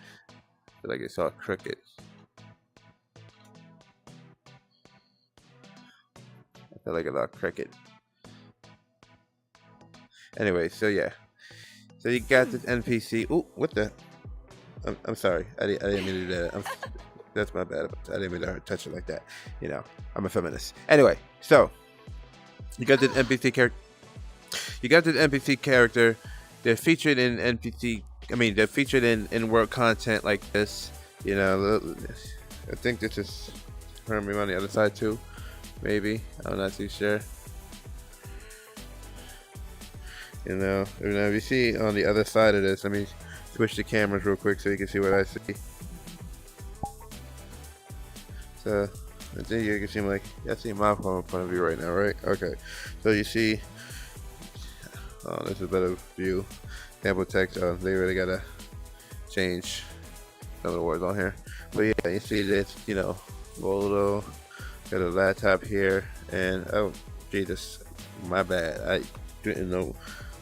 feel like it's all crooked. I feel like it's all crooked. Anyway, so yeah. So you got this NPC. Ooh, what the? I'm sorry. I didn't mean to do that. That's my bad. I didn't mean to touch it like that. You know, I'm a feminist. Anyway, so you got this NPC character. You got this NPC character. They're featured in NPC. I mean, they're featured in world content like this. You know, I think this is Hermie on the other side too. Maybe, I'm not too sure. You know, if you see on the other side of this, let me switch the cameras real quick so you can see what I see. So I think you can see like, I see my phone in front of you right now, right? Okay. So you see, oh, this is a better view. Sample text. Oh, they really gotta change some of the words on here. But yeah, you see this, you know, photo. Got a laptop here, and oh Jesus, my bad. I didn't know.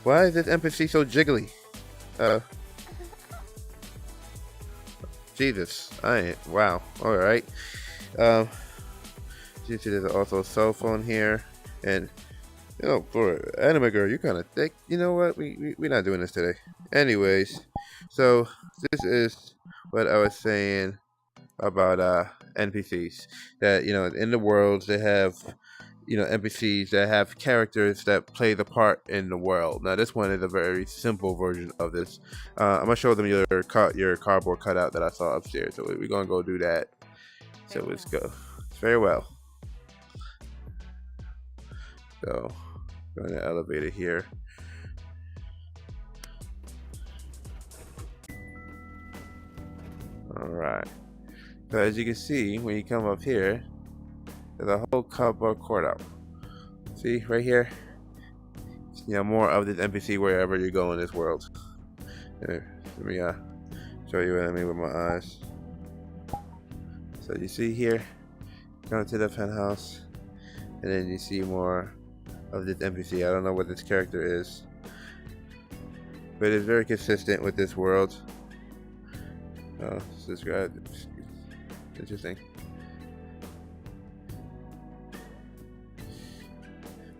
Why is this NPC so jiggly? Jesus, I ain't. Wow. All right. You see, there's also a cell phone here, and you know, for anime girl, you kind of thick. You know what? We're not doing this today. Anyways, so this is what I was saying about NPCs, that, you know, in the world they have, you know, NPCs that have characters that play the part in the world. Now this one is a very simple version of this. I'm gonna show them your cardboard cutout that I saw upstairs, so we're gonna go do that. So let's go. Very well. So go in the elevator here. Alright. So as you can see, when you come up here, there's a whole cardboard cutout. See, right here? You know, more of this NPC wherever you go in this world. Here, let me show you what I mean with my eyes. So you see here, go to the penthouse, and then you see more of this NPC. I don't know what this character is, but it's very consistent with this world. Oh, subscribe. Interesting.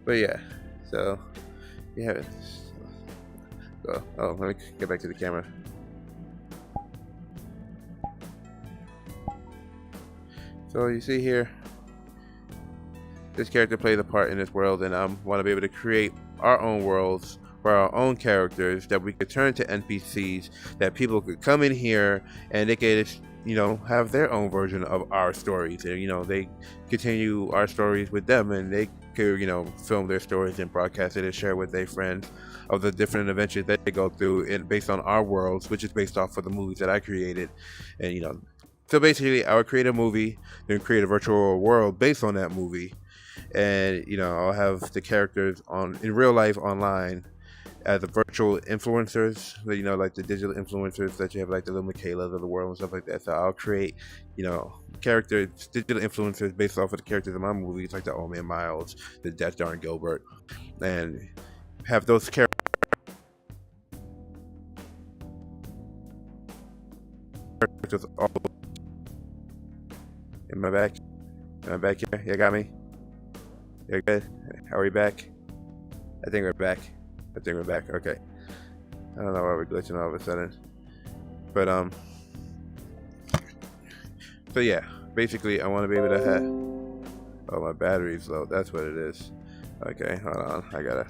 But yeah, so you have it. Oh, let me get back to the camera. So you see here, this character plays a part in this world, and I want to be able to create our own worlds for our own characters that we could turn to NPCs, that people could come in here and they could, you know, have their own version of our stories, and you know, they continue our stories with them, and they could, you know, film their stories and broadcast it and share with their friends of the different adventures that they go through, and based on our worlds, which is based off of the movies that I created. And you know, so basically I would create a movie, then create a virtual world based on that movie, and you know, I'll have the characters on in real life online as the virtual influencers, you know, like the digital influencers that you have, like the little Michaelas of the world and stuff like that. So I'll create, you know, characters, digital influencers based off of the characters in my movies, like the Old Man Miles, the Death Darn Gilbert, and have those characters all. Am I back? Am I back here? You got me? You're good? Are we back? I think we're back. Okay. I don't know why we're glitching all of a sudden. But so yeah, basically I want to be able to have, oh, my battery's low, that's what it is. Okay, hold on, I gotta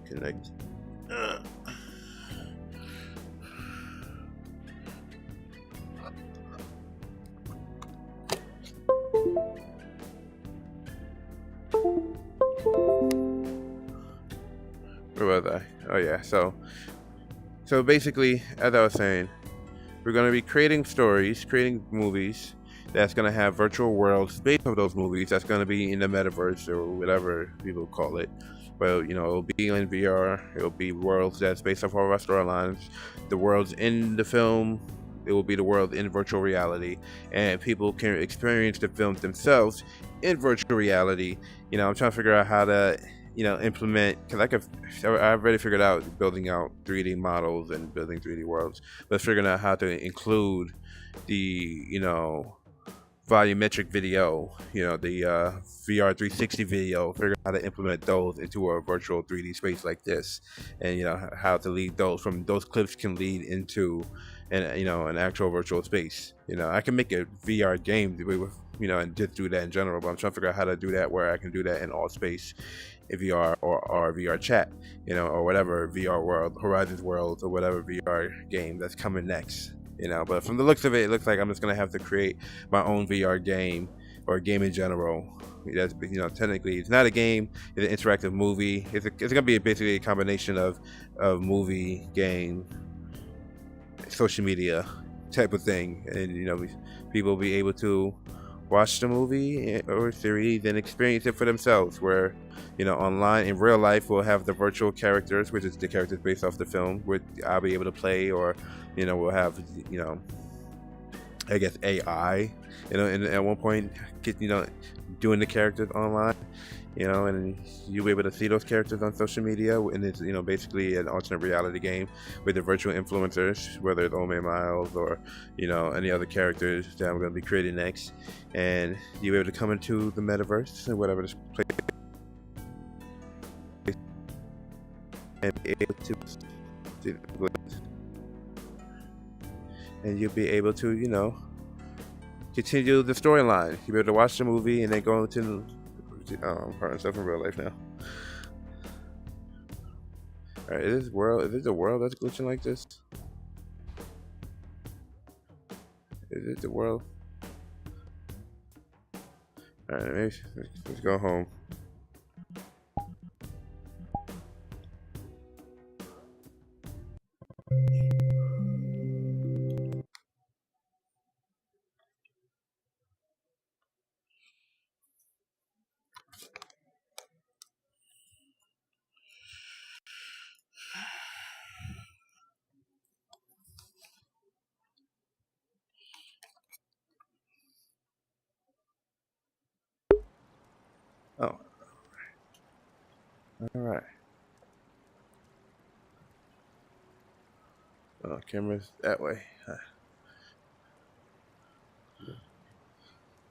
connect. Where was I? Oh yeah, so basically, as I was saying, we're going to be creating stories, creating movies that's going to have virtual worlds based on those movies. That's going to be in the metaverse or whatever people call it. Well, you know, it'll be in VR. It'll be worlds that's based off of our storylines. The worlds in the film, it will be the world in virtual reality, and people can experience the films themselves in virtual reality. You know, I'm trying to figure out how to, you know, implement, because I've already figured out building out 3D models and building 3D worlds, but figuring out how to include the, you know, volumetric video, you know, the VR 360 video, figure out how to implement those into a virtual 3D space like this, and you know, how to lead those from those clips can lead into an, you know, an actual virtual space. You know, I can make a VR game with, you know, and just do that in general, but I'm trying to figure out how to do that where I can do that in all space, in VR or VR chat, you know, or whatever VR world, Horizons Worlds, or whatever VR game that's coming next. You know, but from the looks of it, it looks like I'm just gonna have to create my own VR game, or a game in general. That's, you know, technically it's not a game; it's an interactive movie. It's gonna be basically a combination of movie, game, social media type of thing, and you know, people will be able to watch the movie or series and experience it for themselves. Where, you know, online in real life, we'll have the virtual characters, which is the characters based off the film, which I'll be able to play, or you know, we'll have, you know, I guess AI, you know, and at one point, get, you know, doing the characters online, you know, and you'll be able to see those characters on social media, and it's, you know, basically an alternate reality game with the virtual influencers, whether it's Old Man Miles or, you know, any other characters that I'm going to be creating next, and you'll be able to come into the metaverse and whatever this place, and be able to, and you'll be able to, you know, continue the storyline. You'll be able to watch the movie and then go into hurting stuff in real life now. Alright, is this a world that's glitching like this? Is it the world? Alright, maybe let's go home. Oh, camera's that way.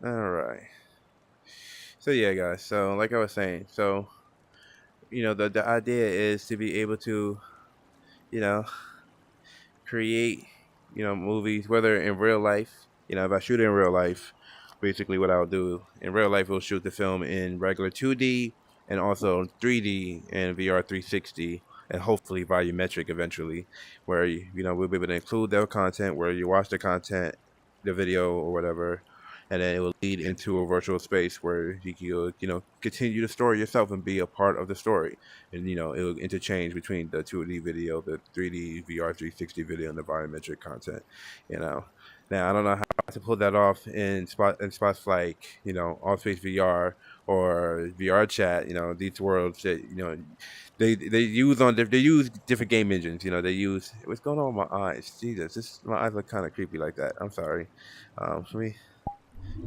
All right. So yeah, guys. So like I was saying, so the idea is to be able to you know create, movies, whether in real life, if I shoot it in real life, basically what I'll do in real life, we'll shoot the film in regular 2D and also 3D and VR 360 and hopefully volumetric eventually, where, we'll be able to include their content where you watch the content, the video or whatever, and then it will lead into a virtual space where you can, continue the story yourself and be a part of the story, and it'll interchange between the 2D video, the 3D VR 360 video, and the volumetric content. You know, now I don't know how to pull that off in spots like All Space VR or VR Chat. These worlds that they use different game engines. They use what's going on with my eyes. Jesus, my eyes look kind of creepy like that. I'm sorry. Let me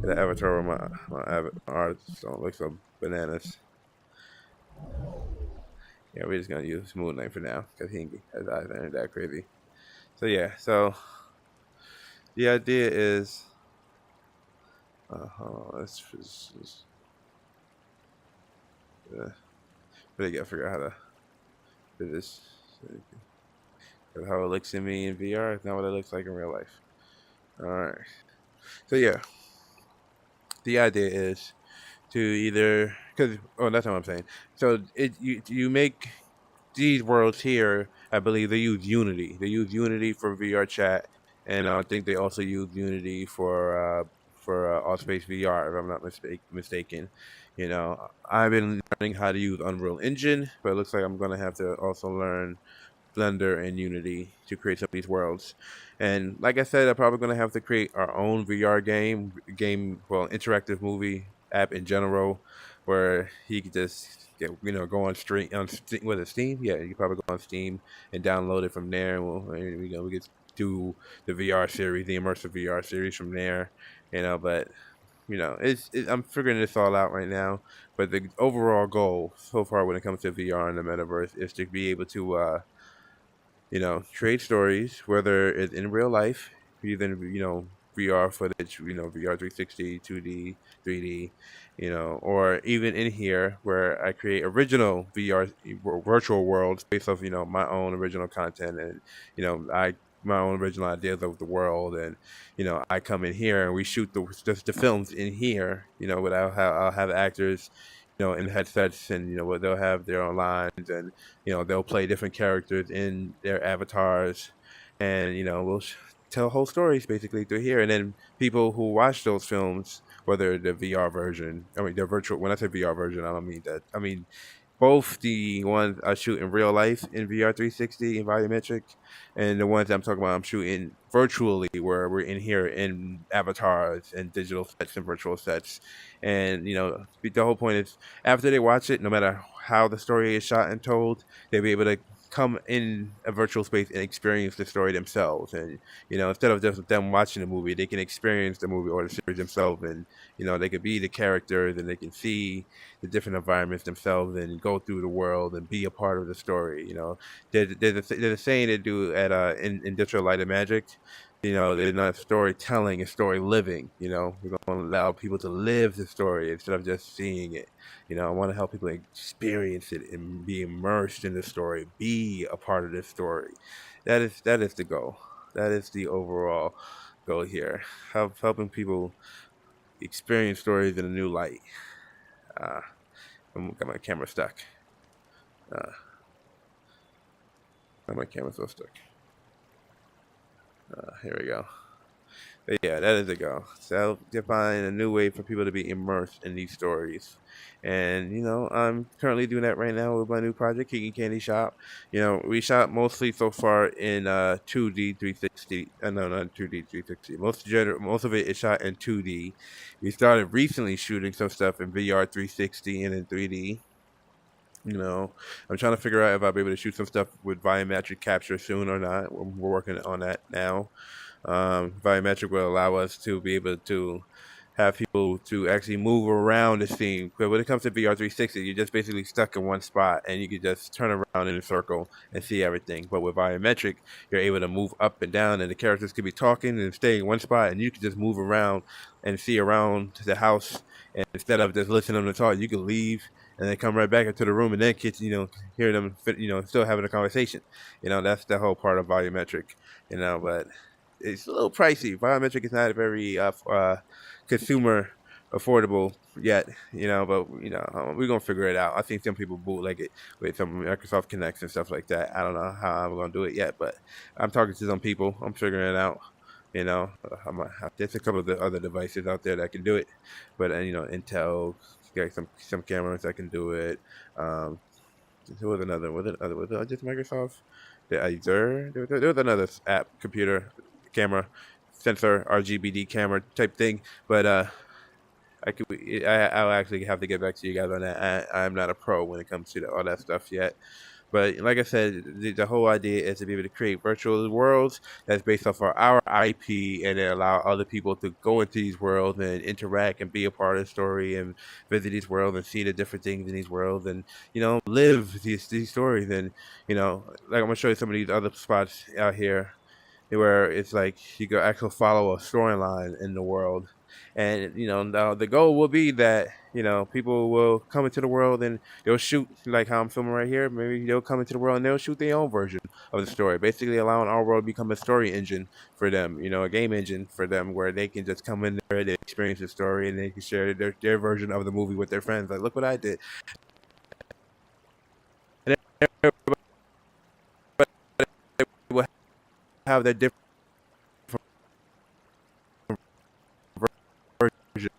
get an avatar where my eyes don't look so bananas. Yeah, we're just gonna use Moon Knight for now because his eyes aren't that crazy. So yeah, so the idea is, let's really gotta figure out how to do this. How it looks in me in VR is not what it looks like in real life. All right. So yeah, the idea is to either that's not what I'm saying. So you make these worlds here, I believe they use Unity. They use Unity for VR chat, and I think they also use Unity for All Space VR, if I'm not mistaken. I've been learning how to use Unreal Engine, but it looks like I'm gonna have to also learn Blender and Unity to create some of these worlds. And like I said, I'm probably gonna have to create our own VR well, interactive movie app in general, where he could just go on Steam. Yeah, you can probably go on Steam and download it from there. We could do the VR series, the immersive VR series from there. But I'm figuring this all out right now. But the overall goal so far when it comes to VR and the metaverse is to be able to trade stories, whether it's in real life, using, VR footage, VR 360, 2D, 3D, or even in here where I create original VR virtual worlds based off, my own original content and, my own original ideas of the world. And, I come in here and we shoot the films in here, but I'll have actors, in headsets, and what they'll have their own lines, and they'll play different characters in their avatars, and we'll tell whole stories basically through here. And then people who watch those films, whether the VR version, I mean the virtual. When I say VR version, I don't mean that. I mean both the ones I shoot in real life in VR 360 and volumetric, and the ones I'm talking about I'm shooting virtually, where we're in here in avatars and digital sets and virtual sets. And the whole point is, after they watch it, no matter how the story is shot and told, they'll be able to come in a virtual space and experience the story themselves. And instead of just them watching the movie, they can experience the movie or the series themselves, and they could be the characters, and they can see the different environments themselves and go through the world and be a part of the story. There's a saying they do at in Digital Light and Magic. They're not storytelling, it's story living. We're going to allow people to live the story instead of just seeing it. I want to help people experience it and be immersed in the story, be a part of this story. That is the goal. That is the overall goal here. Helping people experience stories in a new light. Got my camera stuck. My camera's so stuck. Here we go. But yeah, that is the goal. So to find a new way for people to be immersed in these stories. And I'm currently doing that right now with my new project, Kiki Candy Shop. We shot mostly so far in 2D 360. No, not 2D 360. Most of it is shot in 2D. We started recently shooting some stuff in VR 360 and in 3D. I'm trying to figure out if I'll be able to shoot some stuff with volumetric capture soon or not. We're working on that now. Volumetric will allow us to be able to have people to actually move around the scene. But when it comes to VR 360, you're just basically stuck in one spot and you can just turn around in a circle and see everything. But with volumetric, you're able to move up and down, and the characters could be talking and stay in one spot, and you can just move around and see around the house. And instead of just listening to them talk, you can leave and then come right back into the room and then get, hear them, still having a conversation. That's the whole part of volumetric. But it's a little pricey. Biometric is not very consumer affordable yet, but we're gonna figure it out. I think some people bootleg it with some Microsoft Connects and stuff like that. I don't know how I'm gonna do it yet, but I'm talking to some people. I'm figuring it out. There's a couple of the other devices out there that can do it, but Intel got some cameras that can do it. There was another. Was it just Microsoft? The Azure. There was another app, computer, camera, sensor, RGBD camera type thing. But I'll actually have to get back to you guys on that. I'm not a pro when it comes to all that stuff yet. But like I said, the whole idea is to be able to create virtual worlds that's based off of our IP, and then allow other people to go into these worlds and interact and be a part of the story and visit these worlds and see the different things in these worlds, and live these stories. And like I'm gonna show you some of these other spots out here where it's like you can actually follow a storyline in the world. And now the goal will be that people will come into the world and they'll shoot, like how I'm filming right here. Maybe they'll come into the world and they'll shoot their own version of the story, basically allowing our world to become a story engine for them, a game engine for them, where they can just come in there, they experience the story, and they can share their version of the movie with their friends. Like, look what I did. And everybody will have their different version.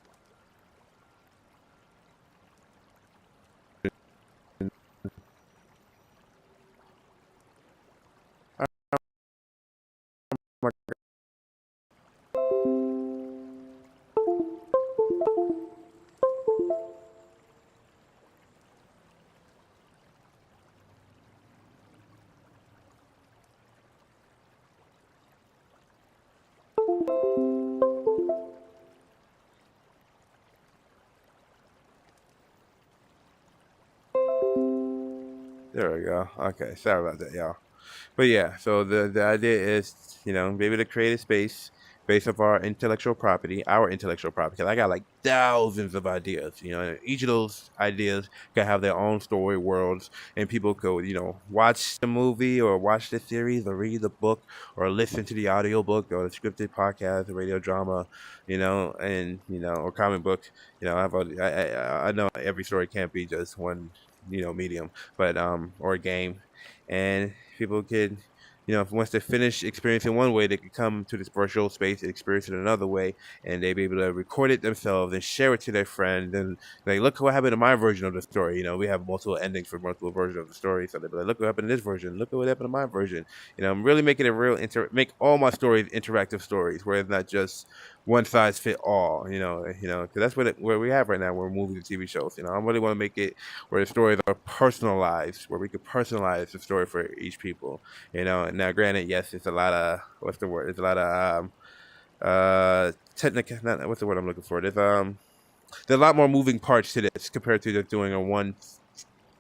There we go. Okay, sorry about that, y'all. But yeah, so the idea is, be able to create a space based off our intellectual property. Because I got like thousands of ideas, and each of those ideas can have their own story worlds, and people could, watch the movie or watch the series or read the book or listen to the audio book or the scripted podcast, the radio drama, and or comic book. I know every story can't be just one, medium, but or a game, and people could, once they finish experiencing one way, they could come to this virtual space and experience it another way, and they be able to record it themselves and share it to their friend. And like, look what happened to my version of the story. We have multiple endings for multiple versions of the story, so they be like, look what happened to this version. Look what happened to my version. I'm really making it real. Make all my stories interactive stories, where it's not just one size fit all. Because that's where we have right now. We're movies and TV shows. I really want to make it where the stories are personalized, where we could personalize the story for each people. And now granted, yes, it's a lot of, what's the word? It's a lot of technical. Not what's the word I'm looking for? There's a lot more moving parts to this compared to just doing a one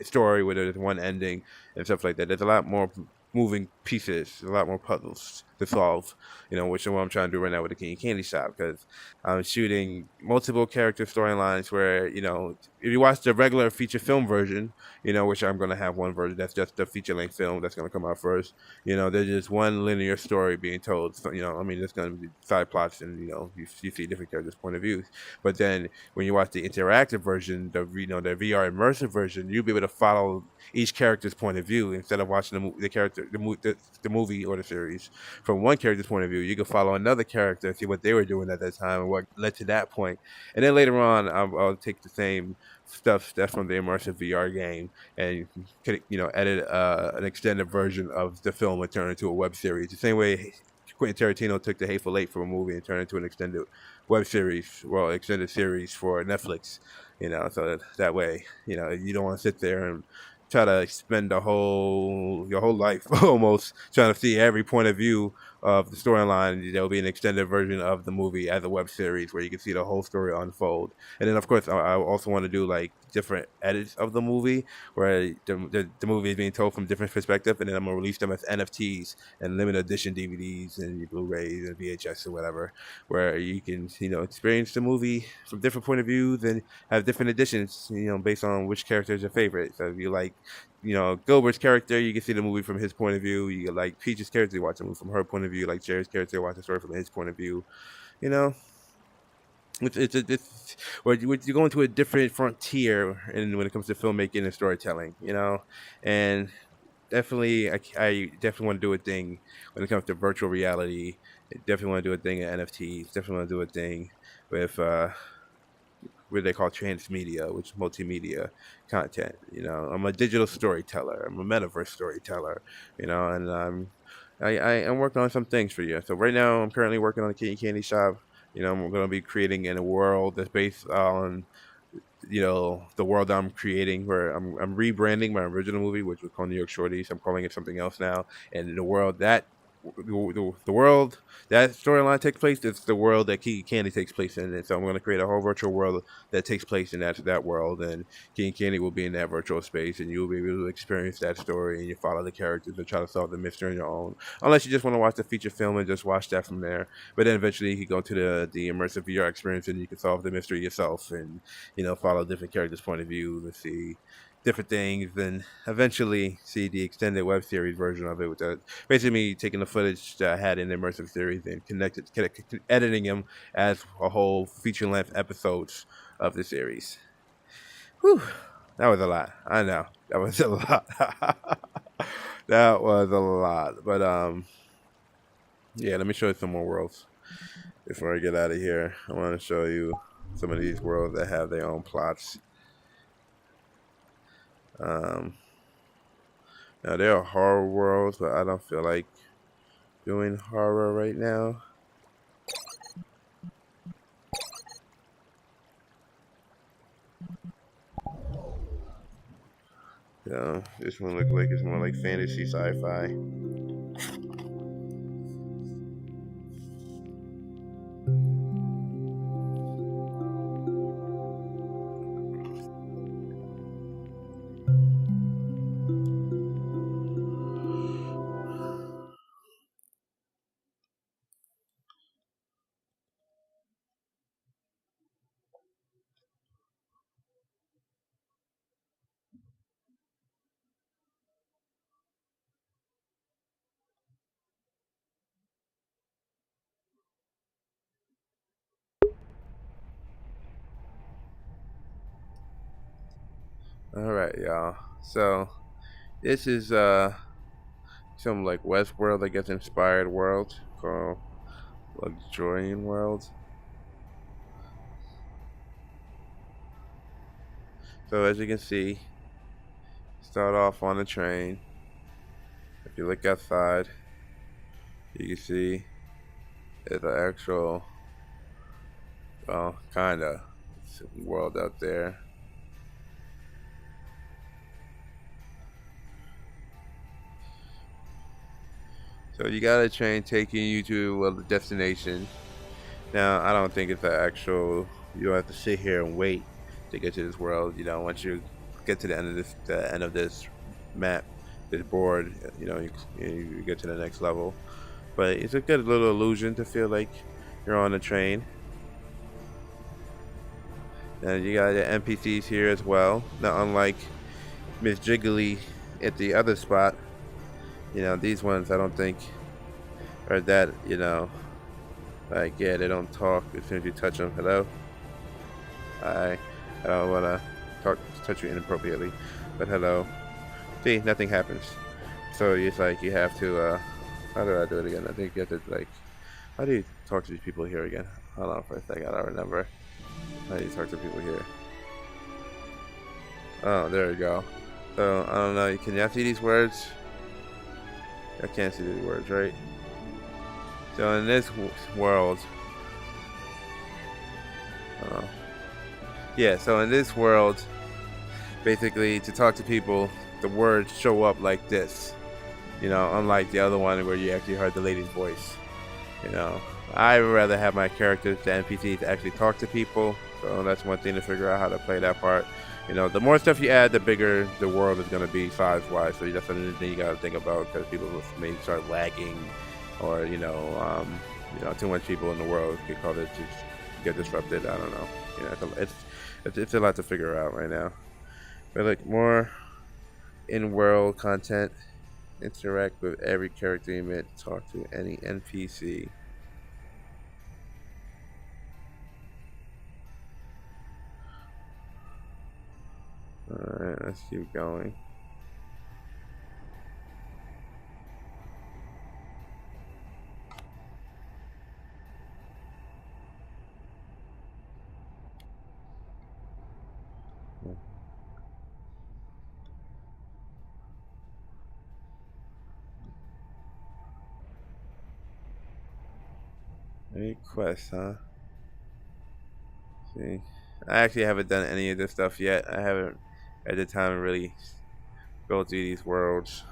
story with a one ending and stuff like that. There's a lot more moving pieces, a lot more puzzles to solve, which is what I'm trying to do right now with the King Candy Shop, because I'm shooting multiple character storylines where, if you watch the regular feature film version, which I'm going to have one version, that's just the feature length film that's going to come out first, there's just one linear story being told. So, there's going to be side plots and, you see different characters' point of views. But then when you watch the interactive version, the VR immersive version, you'll be able to follow each character's point of view instead of watching the movie or the series from one character's point of view. You can follow another character, see what they were doing at that time and what led to that point. And then later on, I'll take the same stuff that's from the immersive VR game and edit an extended version of the film and turn it into a web series. The same way Quentin Tarantino took The Hateful Eight from a movie and turned it into an extended web series, extended series for Netflix. So that way, you don't want to sit there and try to spend your whole life almost trying to see every point of view of the storyline. There'll be an extended version of the movie as a web series where you can see the whole story unfold. And then, of course, I also want to do like different edits of the movie where the movie is being told from different perspectives, and then I'm gonna release them as NFTs and limited edition DVDs and Blu-rays and VHS or whatever, where you can experience the movie from different point of views and have different editions, based on which character is your favorite. So if you like, Gilbert's character, you can see the movie from his point of view. You like Peach's character, you watch the movie from her point of view. Like Jerry's character, you watch the story from his point of view. You know, it's where you go into a different frontier, and when it comes to filmmaking and storytelling, and definitely, I definitely want to do a thing when it comes to virtual reality. I definitely want to do a thing in NFTs. Definitely want to do a thing with what they call transmedia, which is multimedia content. I'm a digital storyteller. I'm a metaverse storyteller. And I'm working on some things for you. So right now, I'm currently working on a Kitty Candy Shop. I'm going to be creating in a world that's based on the world I'm creating, where I'm rebranding my original movie, which was called New York Shorties. I'm calling it something else now, and the world that storyline takes place is the world that Key Candy takes place in. And so I'm going to create a whole virtual world that takes place in that world, and Key Candy will be in that virtual space, and you'll be able to experience that story, and you follow the characters and try to solve the mystery on your own. Unless you just want to watch the feature film and just watch that from there. But then eventually you can go to the immersive VR experience, and you can solve the mystery yourself, and follow different characters' point of view and see different things, and eventually see the extended web series version of it, with basically me taking the footage that I had in the immersive series and editing them as a whole feature-length episodes of the series. Whew, that was a lot. I know that was a lot. That was a lot, but yeah. Let me show you some more worlds before I get out of here. I want to show you some of these worlds that have their own plots. Now there are horror worlds, but I don't feel like doing horror right now. This one looks like it's more like fantasy sci-fi. Alright, y'all. So this is some like Westworld, I guess, inspired world called Luxurian World. So as you can see, start off on the train. If you look outside, you can see there's an actual, well, kinda world out there. So you got a train taking you to a destination. Now, I don't think it's an actual, you don't have to sit here and wait to get to this world. Once you get to the end of this map, this board, you get to the next level. But it's a good little illusion to feel like you're on a train. And you got the NPCs here as well. Not unlike Miss Jiggly at the other spot. These ones I don't think are that, like, yeah, they don't talk as soon as you touch them. Hello? I don't want to touch you inappropriately, but hello. See, nothing happens. So it's like you have to, how do I do it again? I think you have to, like, how do you talk to these people here again? Hold on for a second, I don't remember. How do you talk to people here? Oh, there we go. So, I don't know, can y'all see these words? I can't see these words, right? So in this world, yeah, so in this world, basically to talk to people, the words show up like this. You know, unlike the other one where you actually heard the lady's voice. You know, I would rather have my characters, the NPCs, actually talk to people. So that's one thing to figure out how to play that part. You know, the more stuff you add, the bigger the world is going to be size-wise. So that's another thing you got to think about, because people may start lagging, or you know, too much people in the world could cause it to get disrupted. I don't know. You know, it's a lot to figure out right now. But like more in-world content, interact with every character you meet, talk to any NPC. Alright, let's keep going. Any quests, huh? See, I actually haven't done any of this stuff yet. I haven't had the time to really go through these worlds,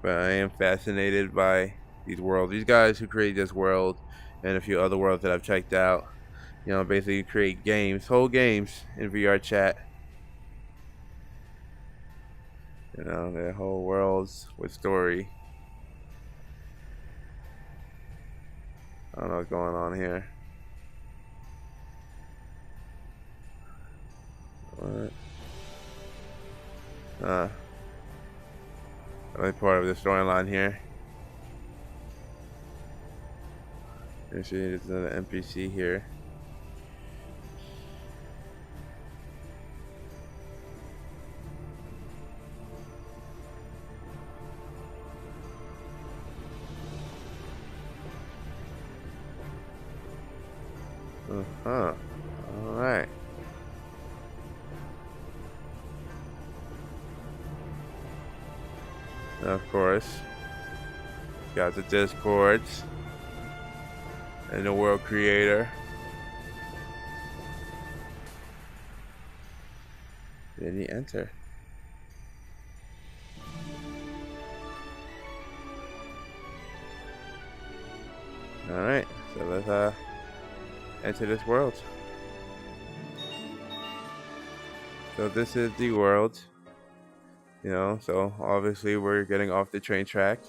but I am fascinated by these worlds. These guys who create this world and a few other worlds that I've checked out, you know, basically create games, whole games in VR chat. You know, their whole worlds with story. I don't know what's going on here. What? Only part of the storyline here. You see, there's another NPC here. Alright. Of course, got the Discords and the world creator. Then you enter. Alright, so let's enter this world. So this is the world. You know, so obviously we're getting off the train track.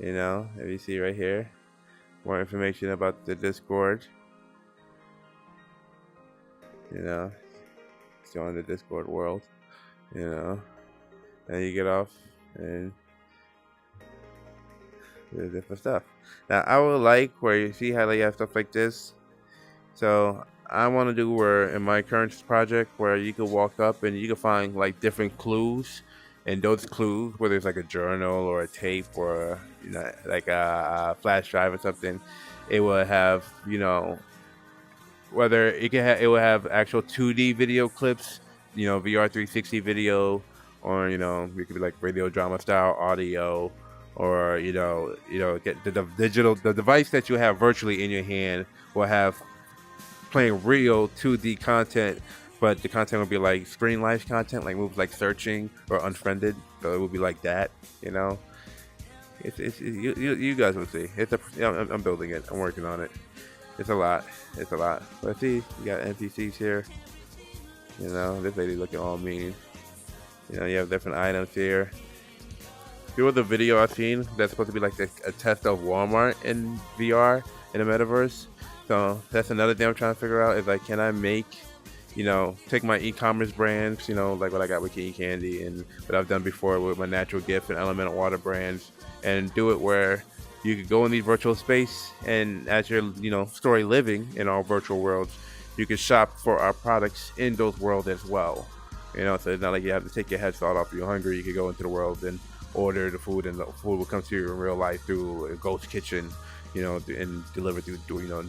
You know, as you see right here, more information about the Discord. You know, join the Discord world. You know, and you get off and there's different stuff. Now I would like where you see how they have stuff like this. So I want to do where in my current project where you can walk up and you can find like different clues. And those clues, whether it's like a journal or a tape or you know like a flash drive or something, it will have, you know, whether it will have actual 2D video clips, you know, VR 360 video, or you know it could be like radio drama style audio, or you know get the device that you have virtually in your hand will have playing real 2D content. But the content would be like screen life content, like moves like searching or unfriended. So it would be like that, you know. You guys will see. I'm building it. I'm working on it. It's a lot. It's a lot. But see, you got NPCs here. You know, this lady looking all mean. You know, you have different items here. There was a video I've seen that's supposed to be like a test of Walmart in VR in the metaverse. So that's another thing I'm trying to figure out is like, can I make, you know, take my e-commerce brands, you know, like what I got with Key Candy and what I've done before with my Natural Gift and Elemental Water brands, and do it where you could go in these virtual space, and as you're, you know, story living in our virtual worlds, you can shop for our products in those worlds as well. You know, so it's not like you have to take your headset off if you're hungry. You can go into the world and order the food, and the food will come to you in real life through a ghost kitchen, you know, and delivered through, you know,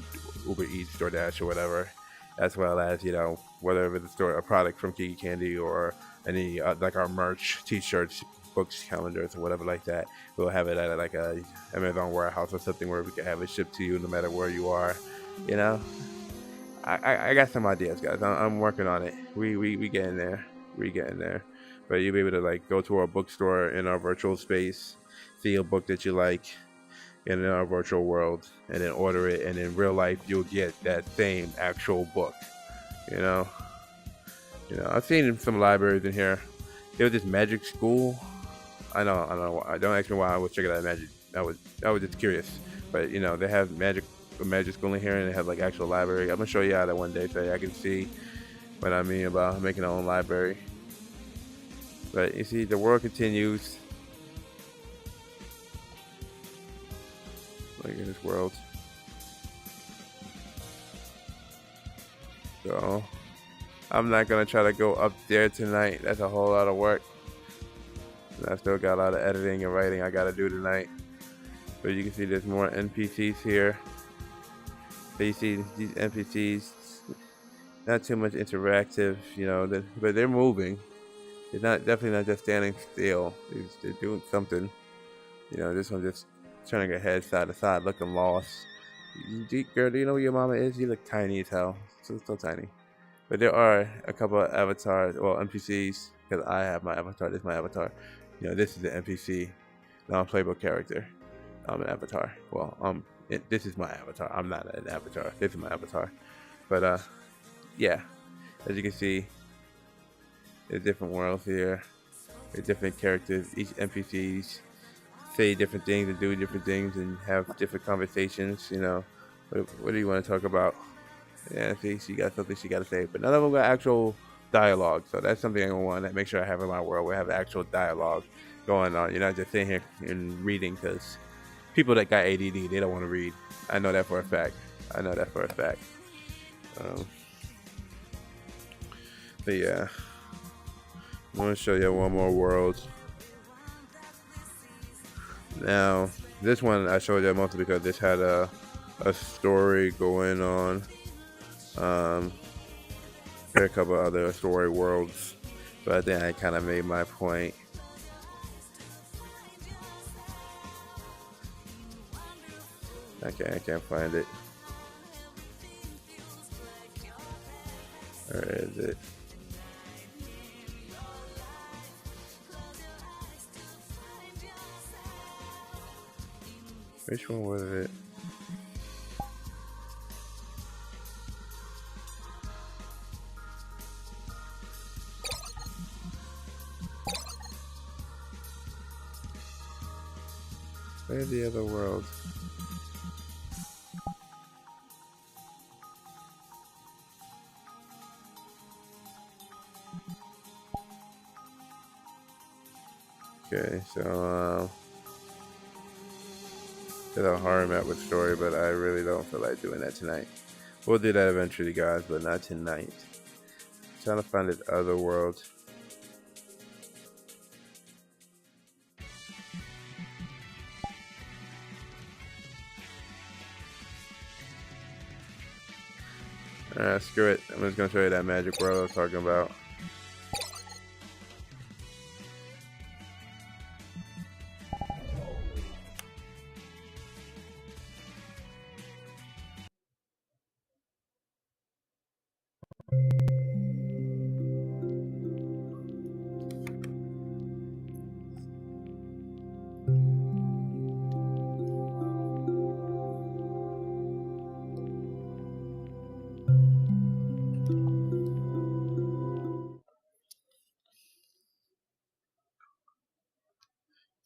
Uber Eats, DoorDash, or whatever. As well as, you know, whether it's a product from Kiki Candy or any like our merch, t-shirts, books, calendars, or whatever like that, we'll have it at like a Amazon warehouse or something where we can have it shipped to you no matter where you are. You know, I got some ideas, guys. I'm working on it. We getting there. We getting there. But you'll be able to like go to our bookstore in our virtual space, see a book that you like in our virtual world, and then order it, and in real life you'll get that same actual book. You know, I've seen some libraries in here. There was this magic school. I know. Don't ask me why I was checking out magic. I was just curious, but they have a magic school in here, and they have like actual library. I'm gonna show you how that one day so I can see what I mean about making our own library. But you see, the world continues. Look at this world. So I'm not gonna try to go up there tonight. That's a whole lot of work. And I still got a lot of editing and writing I gotta do tonight. But you can see there's more NPCs here. So you see these NPCs, not too much interactive, but they're moving. It's definitely not just standing still. They're doing something. This one just turning her head side to side, looking lost. Girl, do you know where your mama is? You look tiny as hell. So tiny. But there are a couple of avatars, well, NPCs, because I have my avatar. This is my avatar. This is the NPC, non-playable character. I'm an avatar. Well, this is my avatar. I'm not an avatar. This is my avatar. But yeah, as you can see, there's different worlds here. There's different characters. Each NPCs say different things and do different things and have different conversations. What do you want to talk about? Yeah, see, she got something she got to say, but none of them got actual dialogue. So that's something I want to make sure I have in my world. We have actual dialogue going on. You're not just sitting here and reading, because people that got ADD, they don't want to read. I know that for a fact. But yeah, I want to show you one more world. Now, this one I showed you mostly because this had a story going on. There are a couple other story worlds, but I think I kind of made my point. Okay, I can't find it. Where is it? Which one was it? Where's the other world? Okay, so there's a horror map with story, but I really don't feel like doing that tonight. We'll do that eventually, guys, but not tonight. Trying to find this other world. Screw it. I'm just gonna show you that magic world I was talking about.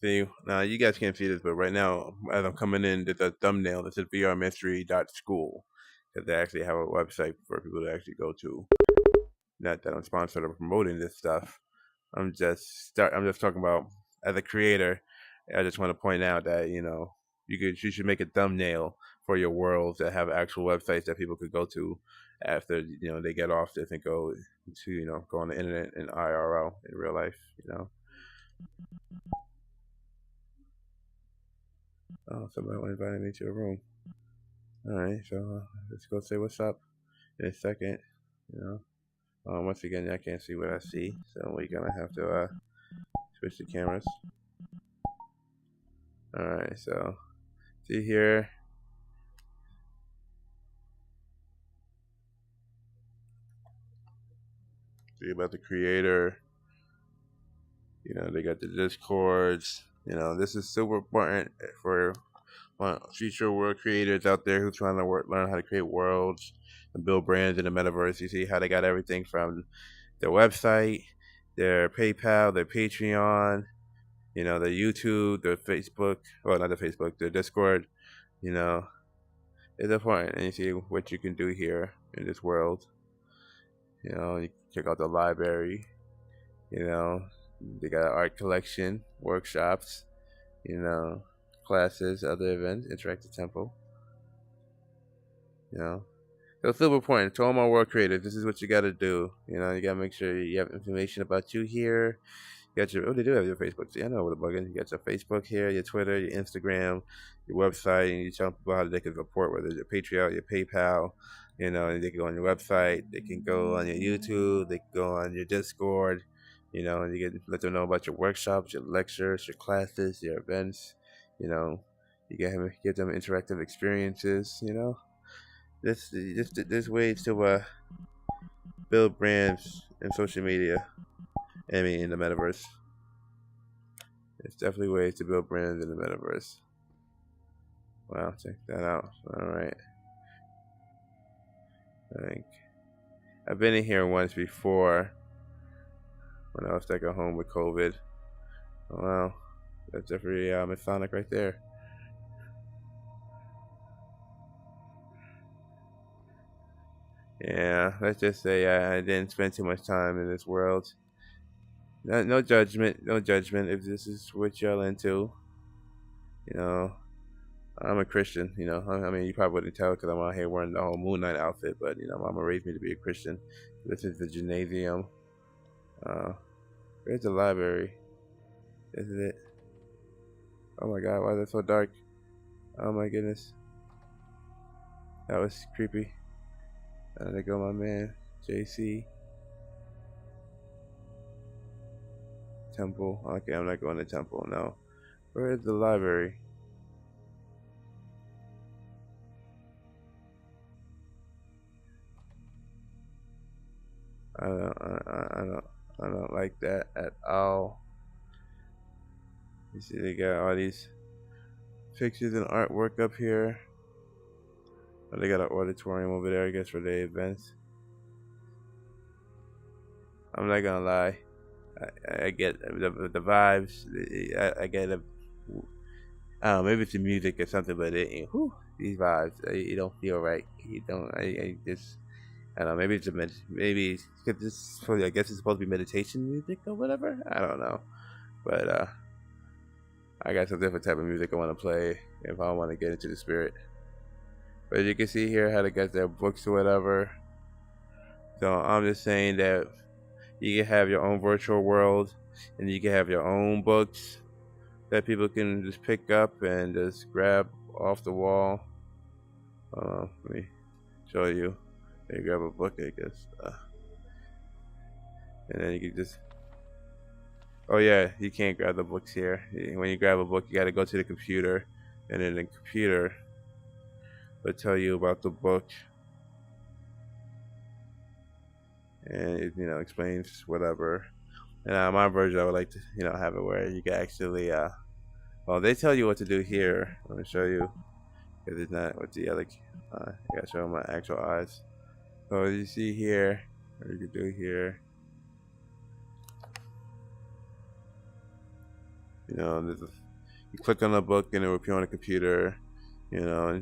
See, now you guys can't see this, but right now, as I'm coming in, there's a thumbnail that says vrmystery.school, because they actually have a website for people to actually go to. Not that I'm sponsored or promoting this stuff. I'm just talking about, as a creator, I just want to point out that you should make a thumbnail for your worlds that have actual websites that people could go to after they get off this and go to go on the internet in IRL in real life. Oh, somebody invited me to a room. All right, so let's go say what's up in a second. Once again, I can't see what I see, so we're gonna have to switch the cameras. All right, so see here. See about the creator. They got the discords. You know, this is super important for future world creators out there who trying to learn how to create worlds and build brands in the metaverse. You see how they got everything from their website, their PayPal, their Patreon, you know, their YouTube, their Facebook, well, not the Facebook, their Discord, you know. It's important, and you see what you can do here in this world. You know, you can check out the library, you know, they got an art collection, workshops, you know, classes, other events, interactive temple, you know. So it's super important to all my world creators. This is what you got to do. You know, you got to make sure you have information about you here. You got your, oh, they do have your Facebook. See, I know what the bug is. You got your Facebook here, your Twitter, your Instagram, your website, and you tell people how they can support, whether it's your Patreon, your PayPal. You know, they can go on your website, they can go on your YouTube, they can go on your Discord. You know, and you can let them know about your workshops, your lectures, your classes, your events. You know, you give them interactive experiences. You know, this ways to build brands in social media. I mean, in the metaverse. It's definitely ways to build brands in the metaverse. Wow, check that out. All right. I think I've been in here once before when I was stuck at home with COVID. Oh, wow, that's definitely Masonic right there. Yeah, let's just say I didn't spend too much time in this world. No judgment, no judgment if this is what y'all into. You know, I'm a Christian, you know. I mean, you probably wouldn't tell because I'm out here wearing the whole Moon Knight outfit, but, you know, Mama raised me to be a Christian. This is the gymnasium. Where's the library? Isn't it? Oh my god, why is it so dark? Oh my goodness. That was creepy. There go my man, JC. Temple. Okay, I'm not going to temple, no. Where is the library? I don't like that at all. You see, they got all these pictures and artwork up here. Oh, they got an auditorium over there, I guess, for the events. I'm not gonna lie. I get the vibes. I get a. I don't know, maybe it's the music or something, but these vibes, you don't feel right. You don't. I just. I don't know. Maybe it's maybe cause this. I guess it's supposed to be meditation music or whatever. I don't know, but I got some different type of music I want to play if I want to get into the spirit. But as you can see here, how they got their books or whatever. So I'm just saying that you can have your own virtual world, and you can have your own books that people can just pick up and just grab off the wall. Let me show you. You grab a book, I guess, and then you can just. Oh yeah, you can't grab the books here. When you grab a book, you got to go to the computer, and then the computer will tell you about the book, and it, you know, explains whatever. And my version, I would like to, you know, have it where you can actually, well, they tell you what to do here. Let me show you, because it's not with the other. I gotta show my actual eyes. So as you see here, what you can do here. You know, you click on the book and it will appear on the computer. You know,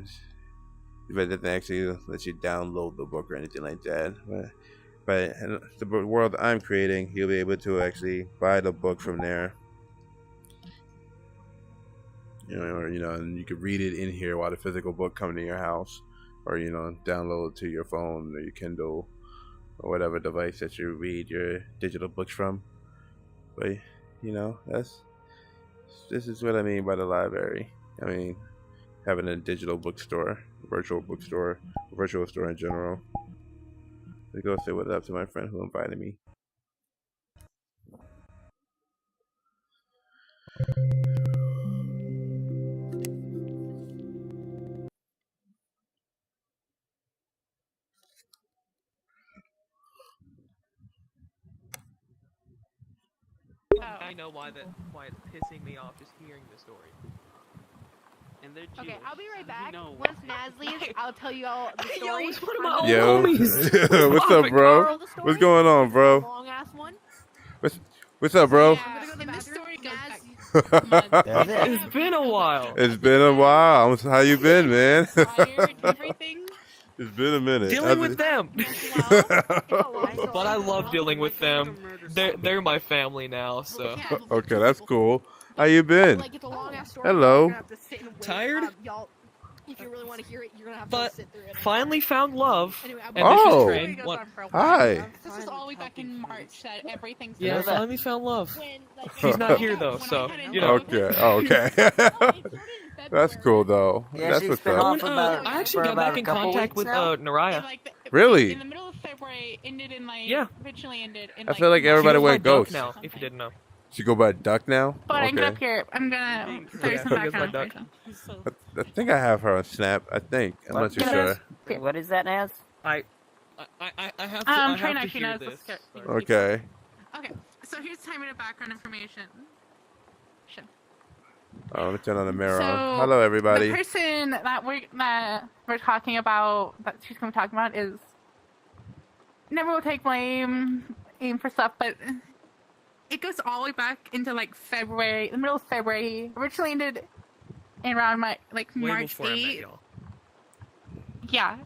but it doesn't actually let you download the book or anything like that. But in the world I'm creating, you'll be able to actually buy the book from there. You know, and you can read it in here while the physical book comes to your house, or you know, download it to your phone or your Kindle or whatever device that you read your digital books from. But you know, this is what I mean by the library. I mean, having a digital bookstore, virtual bookstore, virtual store in general. Let's go say what's up to my friend who invited me. I know why it's pissing me off just hearing the story. And they're Okay, Jewish, I'll be right so you back. know Once Naz leaves, I'll tell you all the story. it's one of my old Yo, homies. what's up, bro? What's going on, bro? Long ass one. What's up, bro? And this story goes back. It's been a while. It's been a while. How you been, man? Everything. It's been a minute. Dealing with them. But But I love dealing with them. They're my family now, so. Okay, that's cool. How you been? Like, it's a long ass story. Hello. You're gonna have to sit and wait. Tired? Y'all, if you really want to hear it, you're gonna have But to sit through it. finally found love. Anyway, And Oh. this is train. Hi. This is all the way back in March that everything's Yeah, I started. finally found love. When, like, She's not here though, so you know. Okay. Oh, okay. That's cool though. Yeah, That's she's what's been up. off about, I actually for got about back a in couple contact weeks with now. Naraya. Really? In the middle of February, ended in like. Yeah. Eventually ended in I like. feel like everybody She goes by went Duck ghost. now, if you didn't know. She go by Duck now? But I ended Okay. up here. I'm gonna tell you Yeah, some she goes by background Duck. information. I think I have her on Snap. I think. I'm not too sure. What is that, Naz? I have to. I Train have to actually hear knows this. this. Okay. Okay, so here's a tiny bit of background information. Oh, let me turn on the mirror. So, Hello, everybody. The person that we're talking about, that she's going to be talking about, is never will take blame for stuff, but it goes all the way back into like February, the middle of February. Originally ended in around March Way 8th. before I met y'all. Yeah,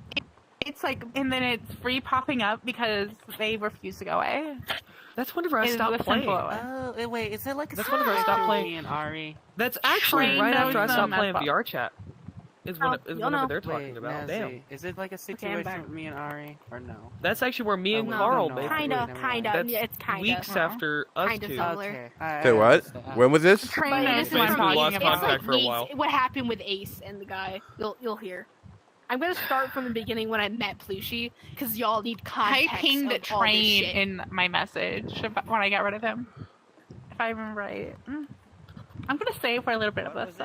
it's like, and then it's re-popping up because they refuse to go away. That's whenever I Is stopped the playing. simple way. Oh, wait, is it like a That's whenever I stopped Me playing. and Ari? That's actually Train right after I knows stopped them playing as well. VR chat. Is when Oh, is you'll whenever know. they're talking Wait, about. Nazi, Damn. is it like a situation with me and Ari, or no? That's actually where me and Oh, Carl no. basically. Kinda. That's Yeah, it's kinda. weeks after us Kinda two. similar. Okay. Say what? When was this? Train But knows this what is I'm from talking lost about. contact for a while. What happened with Ace and the guy? You'll hear. I'm gonna start from the beginning when I met Plushie, because y'all need context. I pinged of all this Train shit. in my message when I got rid of him. If I remember right. I'm gonna save for a little bit of this.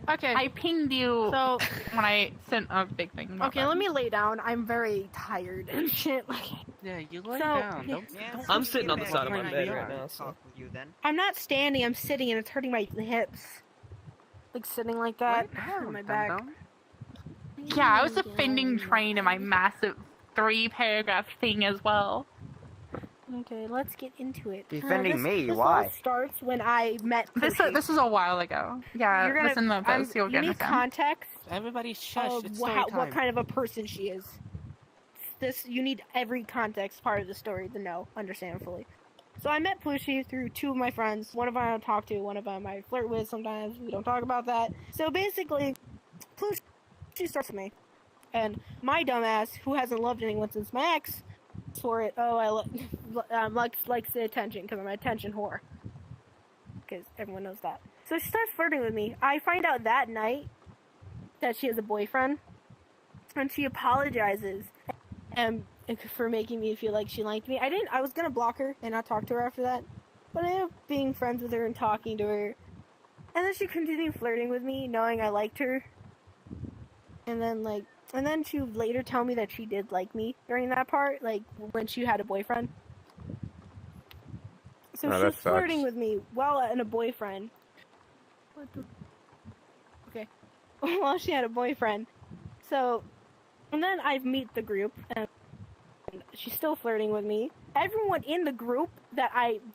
Okay. I pinged you when I sent a big thing. About Okay, that. let me lay down. I'm very tired and shit. Yeah, you lay So- down. Don't I'm sitting on the side of my bed right now. So. You then? I'm not standing. I'm sitting, and it's hurting my hips. Like sitting like that on my back. Yeah, I was defending Train in my massive 3-paragraph thing as well. Okay, let's get into it. Defending me? This Why? all starts when I met. This Plushie. is a while ago. Yeah, You're gonna, listen to this. You'll you get need understand. context Everybody shush. of It's story what time. kind of a person she is. This you need every context part of the story to know, understand fully. So I met Plushie through two of my friends. One of them I don't talk to. One of them I flirt with sometimes. We don't talk about that. So basically, Plushie starts with me, and my dumbass, who hasn't loved anyone since my ex, for it. Oh, likes the attention because I'm an attention whore. Because everyone knows that. So she starts flirting with me. I find out that night that she has a boyfriend, and she apologizes for making me feel like she liked me. I was gonna block her and not talk to her after that, but I ended up being friends with her and talking to her. And then she continued flirting with me, knowing I liked her. And then she would later tell me that she did like me during that part, like when she had a boyfriend. So Oh, she that was flirting sucks. with me while in a boyfriend. Okay. While she had a boyfriend. So, and then I meet the group, and she's still flirting with me. Everyone in the group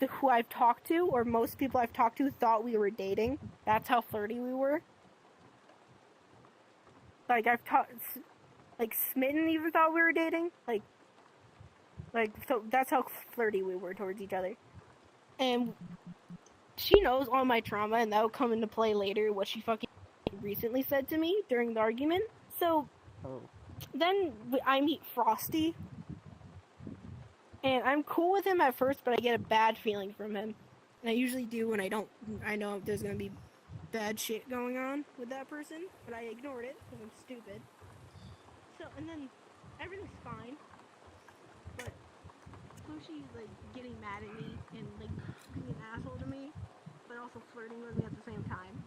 who I've talked to, or most people I've talked to, thought we were dating. That's how flirty we were. Like, like, Smitten even thought we were dating. So that's how flirty we were towards each other. And she knows all my trauma, and that'll come into play later, what she fucking recently said to me during the argument. So, then I meet Frosty. And I'm cool with him at first, but I get a bad feeling from him. And I usually do when I know there's gonna be bad shit going on with that person, but I ignored it because I'm stupid. So, and then everything's fine, but Plushie's like getting mad at me and like being an asshole to me, but also flirting with me at the same time.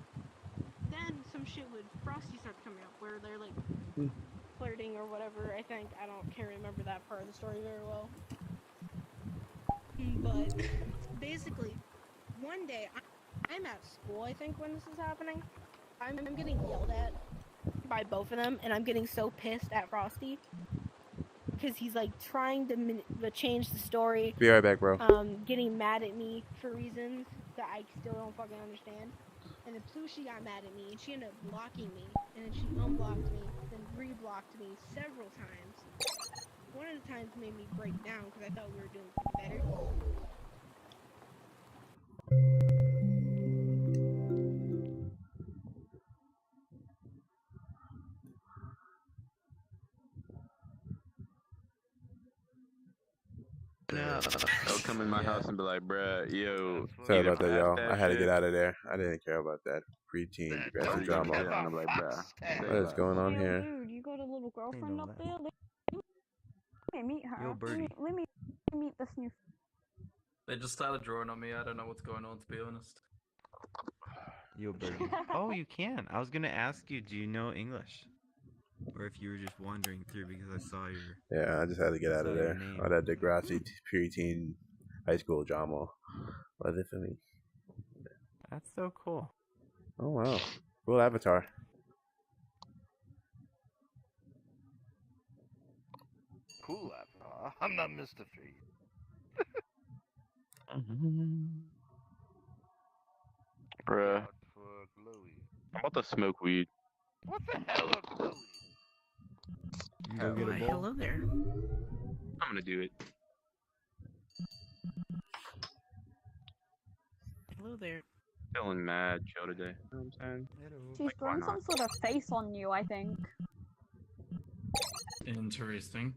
Then some shit with Frosty starts coming up where they're like flirting or whatever. I can't remember that part of the story very well. But basically, one day I'm at school, I think, when this is happening. I'm getting yelled at by both of them, and I'm getting so pissed at Frosty because he's like trying to change the story. Be right back, bro. Getting mad at me for reasons that I still don't fucking understand. And then Plushie got mad at me, and she ended up blocking me, and then she unblocked me, then reblocked me several times. One of the times made me break down because I thought we were doing better. No. They'll come in my house and be like, bruh, yo. Sorry either about that, pass y'all. that I had to shit- get out of there. I didn't care about that preteen aggressive drama. I'm like, bruh. What is going on here? Dude, you got a little girlfriend up there? Let me meet her. Yo, Birdie. Let me meet this new. They just started drawing on me. I don't know what's going on, to be honest. Yo, Birdie. Oh, you can. I was gonna ask you, do you know English? Or if you were just wandering through because I saw your... Yeah, I just had to get out of saw your there. name. All that Degrassi preteen high school drama was it for me. That's so cool. Oh wow, cool avatar. Cool avatar. I'm not Mr. Freeze. Bruh. I'm about to smoke weed. What the hell are Chloe? Go get a bowl. Hello there. I'm gonna do it. Hello there. Feeling mad chill today. You know what I'm saying? She's drawn some sort of face on you, I think. Interesting.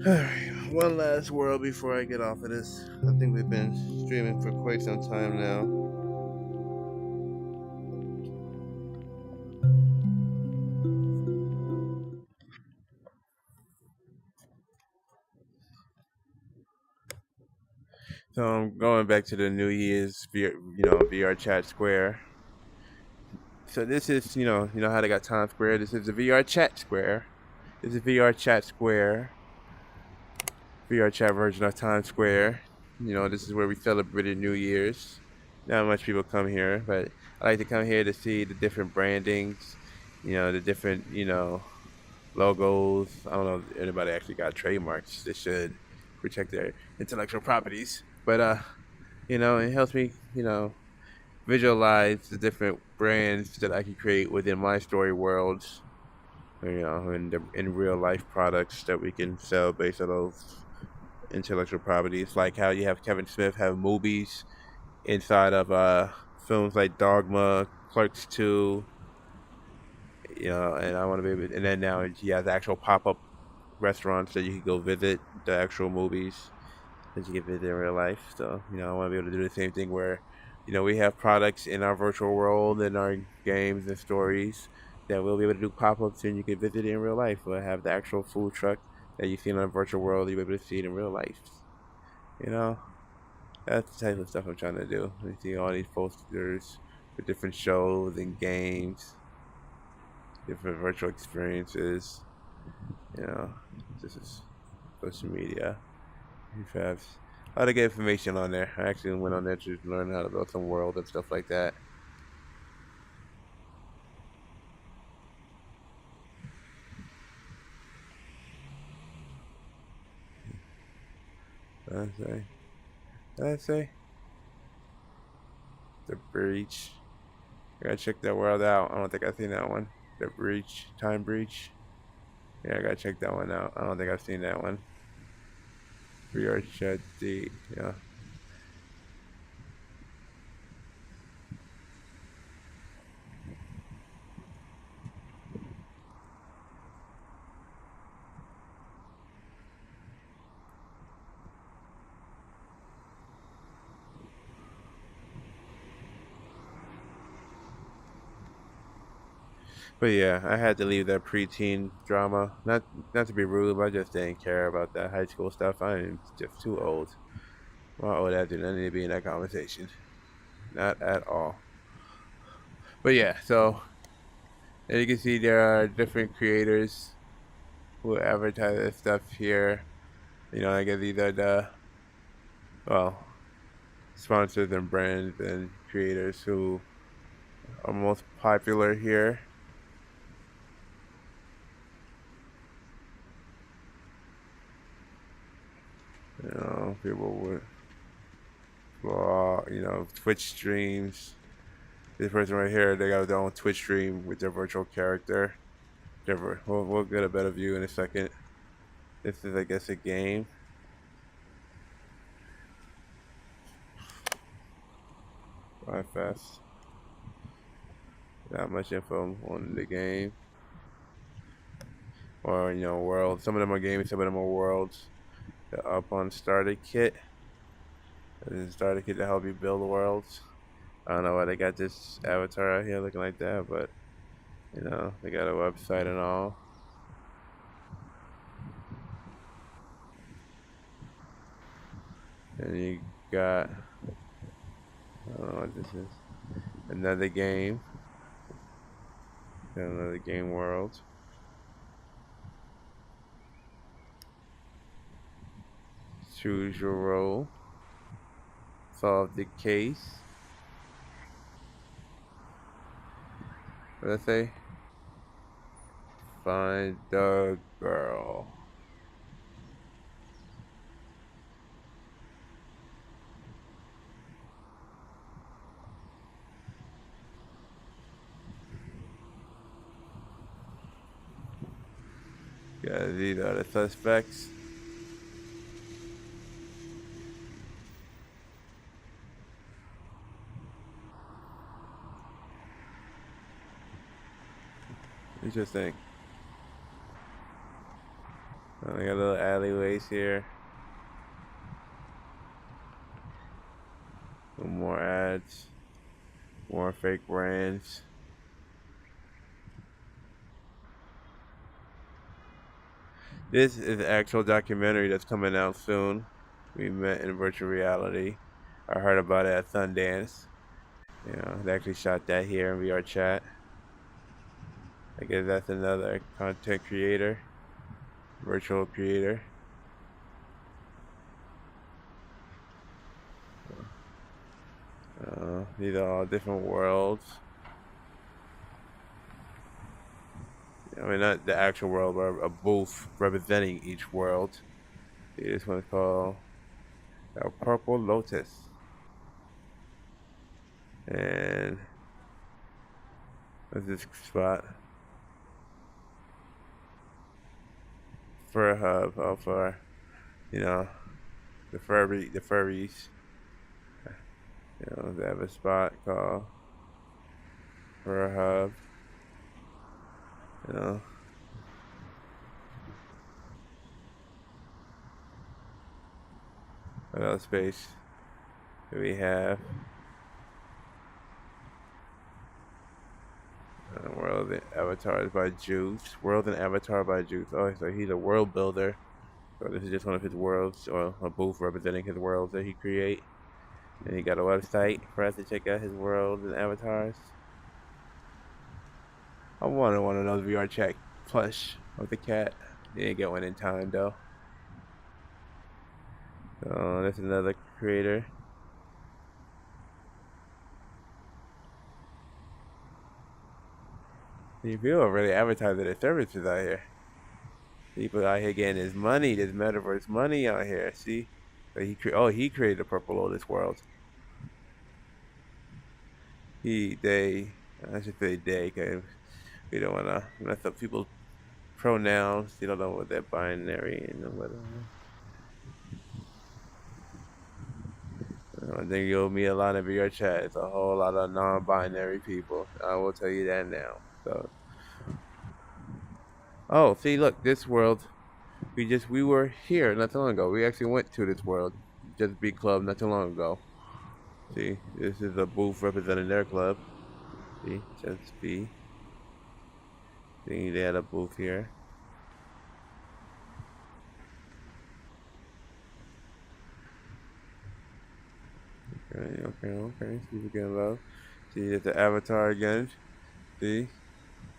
Alright, one last world before I get off of this. I think we've been streaming for quite some time now. So I'm going back to the New Year's, VR Chat Square. So this is, you know how they got Times Square. This is the VR Chat Square. This is VR Chat Square. VR Chat version of Times Square. This is where we celebrated New Year's. Not much people come here, but I like to come here to see the different brandings, the different, logos. I don't know if anybody actually got trademarks. They should protect their intellectual properties. But, it helps me, visualize the different brands that I can create within my story worlds, in real life products that we can sell based on those intellectual properties. Like how you have Kevin Smith have movies inside of films like Dogma, Clerks 2, and I want to be able, and then now he has actual pop-up restaurants that you can go visit the actual movies that you can visit in real life. So, I want to be able to do the same thing where, we have products in our virtual world and our games and stories that we'll be able to do pop-ups and you can visit it in real life. We'll have the actual food truck that you see in a virtual world, you'll be able to see it in real life. That's the type of stuff I'm trying to do. You see all these posters for different shows and games, different virtual experiences. This is social media. You have a lot of good information on there. I actually went on there to learn how to build some world and stuff like that. Did I say? The Breach. I gotta check that world out. I don't think I've seen that one. The Breach. Time Breach. Yeah, I gotta check that one out. I don't think I've seen that one. VR Chat D. Yeah. But yeah, I had to leave that preteen drama. Not to be rude, but I just didn't care about that high school stuff. I'm just too old. My old ass didn't need to be in that conversation. Not at all. But yeah, so and you can see there are different creators who advertise this stuff here. You know, I guess these are the well sponsors and brands and creators who are most popular here. You know, people with you know, Twitch streams. This person right here, they got their own Twitch stream with their virtual character. We'll get a better view in a second. This is, I guess, a game. Right fast. Not much info on the game. Or, you know, worlds. Some of them are games, some of them are worlds. They're up on starter kit. There's a starter kit to help you build worlds. I don't know why they got this avatar out here looking like that, but, you know, they got a website and all. And you got, I don't know what this is. Another game. Got another game world. Choose your role. Solve the case. What did I say? Find the girl. Yeah, these are the suspects. Interesting. I got little alleyways here. More ads. More fake brands. This is an actual documentary that's coming out soon. We met in virtual reality. I heard about it at Sundance. You know, they actually shot that here in VR chat. I guess that's another content creator, virtual creator. These are all different worlds. I mean, not the actual world, but a booth representing each world. See, this one's called a Purple Lotus. And what's this spot? Fur hub, for, you know, the furries. You know, they have a spot called Fur hub. You know. What else space do we have? World and Avatars by Juice. World and Avatar by Juice. Oh, so he's a world builder. So this is just one of his worlds, or a booth representing his worlds that he create. And he got a website for us to check out his worlds and avatars. I wanted one of those VR chat plush with the cat. Didn't get one in time though. So that's another creator. People are really advertising their services out here. People out here getting his money, this metaverse money out here. See, so he created the Purple Lotus world. I should say they, because we don't want to mess up people's pronouns. You don't know what they're binary and whatever. I think you'll meet a lot of VR chat. It's a whole lot of non-binary people. I will tell you that now. So, oh, see, look, this world. We were here not too long ago. We actually went to this world, Just Be Club, not too long ago. See, this is a booth representing their club. See, Just Be. See, they had a booth here. Okay. See if we can love. See, there's the avatar again. See,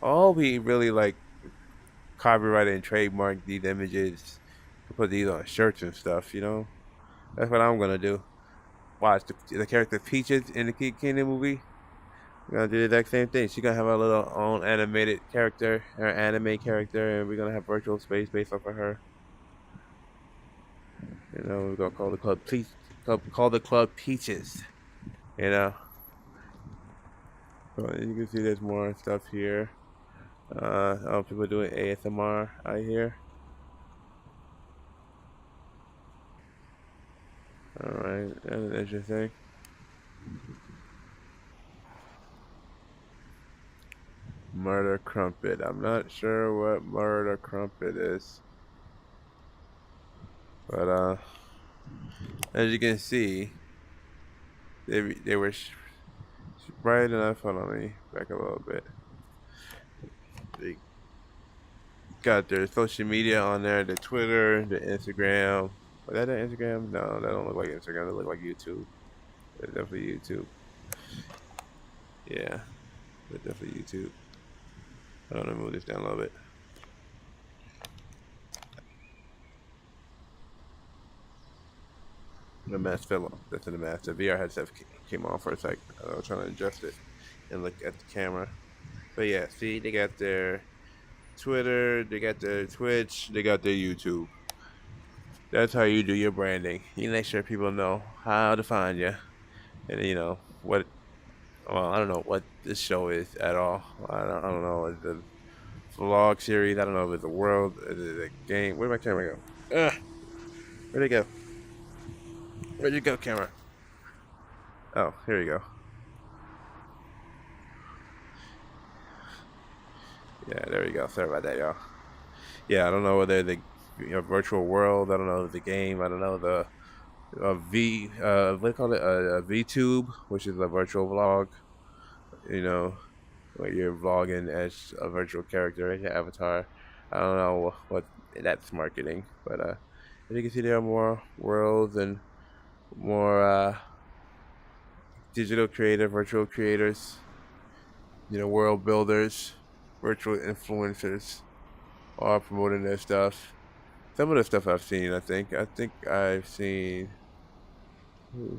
all we really like copyrighted and trademark these images to put these on shirts and stuff. You know, that's what I'm gonna do. Watch the character Peaches in the Kid Kingdom movie. We're gonna do the exact same thing. She's gonna have a little own animated character, her anime character, and we're gonna have virtual space based off of her. You know, we're gonna call the club call the club Peaches. You know. So you can see there's more stuff here. Oh, people doing ASMR out here. Alright, that's interesting. Murder Crumpet. I'm not sure what Murder Crumpet is. But, as you can see, they were bright enough. Hold on, let me back up a little bit. They got their social media on there, the Twitter, the Instagram. Was that an Instagram? No, that don't look like Instagram. That look like YouTube. That's definitely YouTube. Yeah, that's definitely YouTube. I'm gonna move this down a little bit. The mask fell off. That's in the mask. The VR headset came on for a sec. I was trying to adjust it and look at the camera. But yeah, see, they got their Twitter, they got their Twitch, they got their YouTube. That's how you do your branding. You make sure people know how to find you, and you know what. Well, I don't know what this show is at all. I don't know. It's a vlog series. I don't know if it's a world, is it a game. Where'd my camera go? Ugh. Where'd it go? Where'd you go, camera? Oh, here you go. Yeah, there we go. Sorry about that, y'all. Yeah, I don't know whether the virtual world. I don't know the game. I don't know the what do you call it? VTube, which is a virtual vlog. You know, where you're vlogging as a virtual character, as your avatar. I don't know what that's marketing, but as you can see, there are more worlds and more digital creator, virtual creators. You know, world builders, virtual influencers, all promoting their stuff. Some of the stuff I've seen, I think I've seen.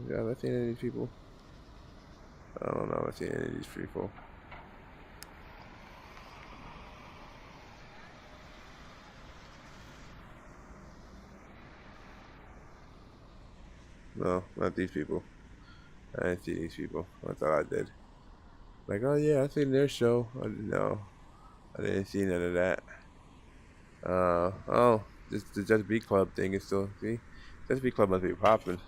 Have I seen any of these people? I don't know if I've seen any of these people. No, not these people. I didn't see these people. I thought I did. Like, oh yeah, I seen their show. No, I didn't see none of that. Oh, the Just Be Club thing is still, see? Just Be Club must be popping.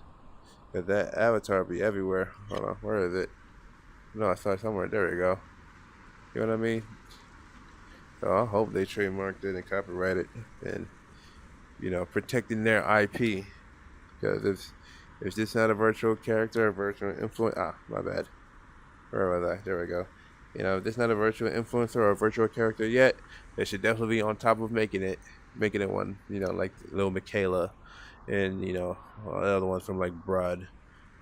Cause that avatar be everywhere. Hold on, where is it? No, I saw it somewhere. There we go. You know what I mean? So I hope they trademarked it and copyrighted and, you know, protecting their IP. Because if this not a virtual character, a virtual influence, my bad. Where was I? There we go. You know, if this not a virtual influencer or a virtual character yet, they should definitely be on top of making it one. You know, like little Michaela, and you know, all the other ones from like Brud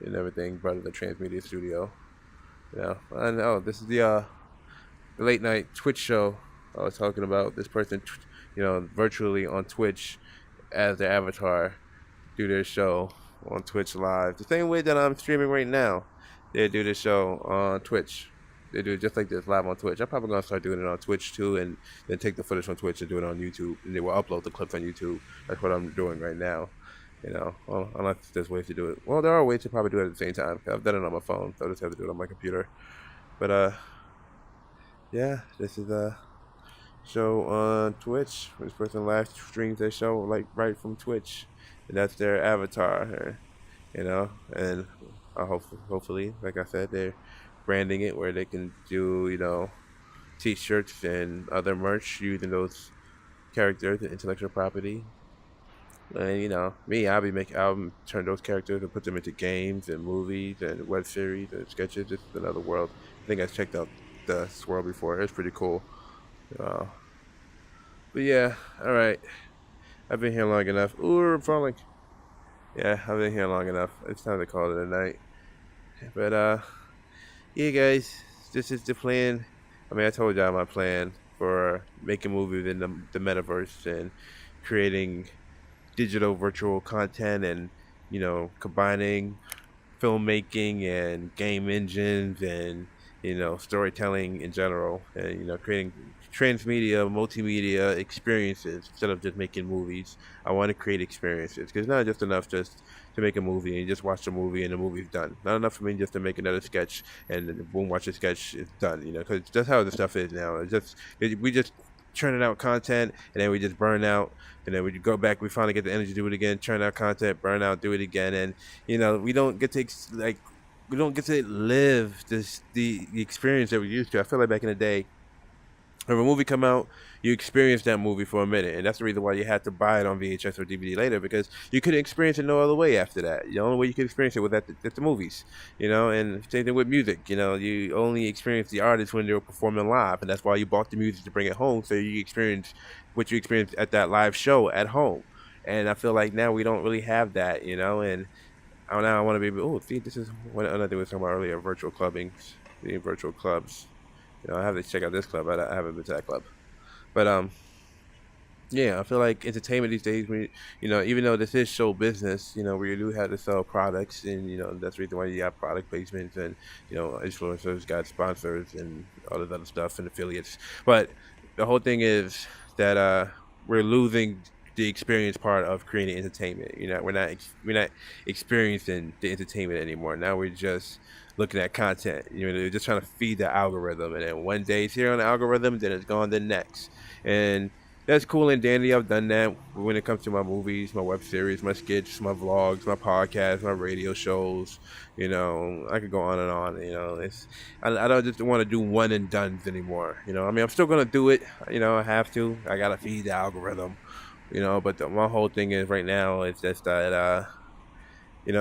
and everything. Brud of the Transmedia Studio. You know, and oh, this is the late night Twitch show I was talking about. This person, you know, virtually on Twitch as their avatar, do their show on Twitch live. The same way that I'm streaming right now, they do this show on Twitch. They do it just like this live on Twitch. I'm probably gonna start doing it on Twitch too, and then take the footage from Twitch and do it on YouTube, and they will upload the clips on YouTube. That's what I'm doing right now. You know, well, unless there's ways to do it. Well, there are ways to probably do it at the same time. I've done it on my phone, so I just have to do it on my computer. But yeah, this is a show on Twitch. This person live streams their show like right from Twitch, and that's their avatar. You know, and hopefully, like I said, they're branding it where they can do, you know, t-shirts and other merch using those characters and intellectual property. And you know, me, I'll turn those characters and put them into games and movies and web series and sketches. This is another world. I think I checked out this world before. It's pretty cool. But yeah, all right. I've been here long enough. Ooh, I'm falling. Yeah, I've been here long enough. It's time to call it a night. But yeah, guys, this is the plan. I mean, I told y'all my plan for making movies in the metaverse and creating digital virtual content and combining filmmaking and game engines and storytelling in general and creating transmedia multimedia experiences instead of just making movies. I want to create experiences because it's not just enough just to make a movie and just watch the movie and the movie's done. Not enough for me just to make another sketch and then boom, watch the sketch, it's done. Because that's how the stuff is now. We just churning out content and then we just burn out and then we go back, we finally get the energy to do it again, churn out content, burn out, do it again, and we don't get to we don't get to live the experience that we used to. I feel like back in the day, if a movie come out, you experience that movie for a minute, and that's the reason why you had to buy it on VHS or DVD later, because you couldn't experience it no other way after that. The only way you could experience it was at the movies, and same thing with music. You only experience the artists when they were performing live, and that's why you bought the music to bring it home, so you experience what you experienced at that live show at home. And I feel like now we don't really have that, and now I want to be able. Oh, see, this is what another thing we were talking about earlier: virtual clubbing, the virtual clubs. I have to check out this club. I haven't been to that club, but yeah, I feel like entertainment these days. Even though this is show business, we do have to sell products, and that's the reason why you have product placements and influencers got sponsors and all this other stuff and affiliates. But the whole thing is that we're losing the experience part of creating entertainment. We're not experiencing the entertainment anymore. Now we're just looking at content. They're just trying to feed the algorithm, and then one day it's here on the algorithm, then it's gone the next, and that's cool and dandy. I've done that when it comes to my movies, my web series, my skits, my vlogs, my podcasts, my radio shows. I could go on and on. I don't just want to do one and dones anymore. I mean, I'm still gonna do it. I have to. I gotta feed the algorithm. But my whole thing is right now is just that I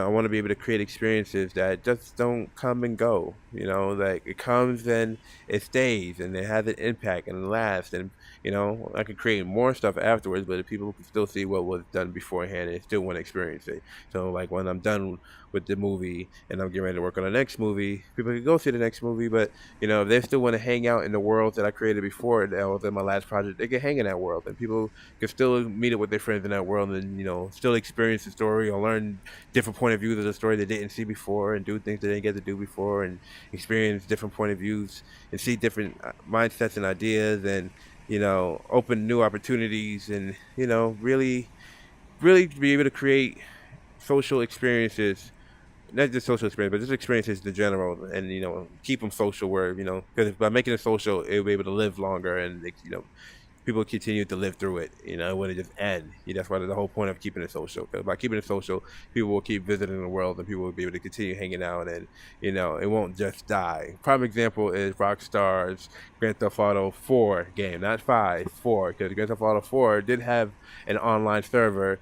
want to be able to create experiences that just don't come and go. Like it comes and it stays and it has an impact and it lasts. And I can create more stuff afterwards, but if people can still see what was done beforehand and still want to experience it. So like when I'm done with the movie and I'm getting ready to work on the next movie, people can go see the next movie. But if they still want to hang out in the world that I created before that was in my last project, they can hang in that world, and people can still meet up with their friends in that world and still experience the story or learn different point of views of the story they didn't see before and do things they didn't get to do before and experience different point of views and see different mindsets and ideas and open new opportunities and really be able to create social experiences, not just social experience, but just experiences in general, and keep them social. Where because by making it social, it'll be able to live longer, and people continue to live through it. It wouldn't just end. That's why the whole point of keeping it social. Because by keeping it social, people will keep visiting the world, and people will be able to continue hanging out, and it won't just die. Prime example is Rockstar's Grand Theft Auto 4 game, not 5, 4, because Grand Theft Auto 4 did have an online server.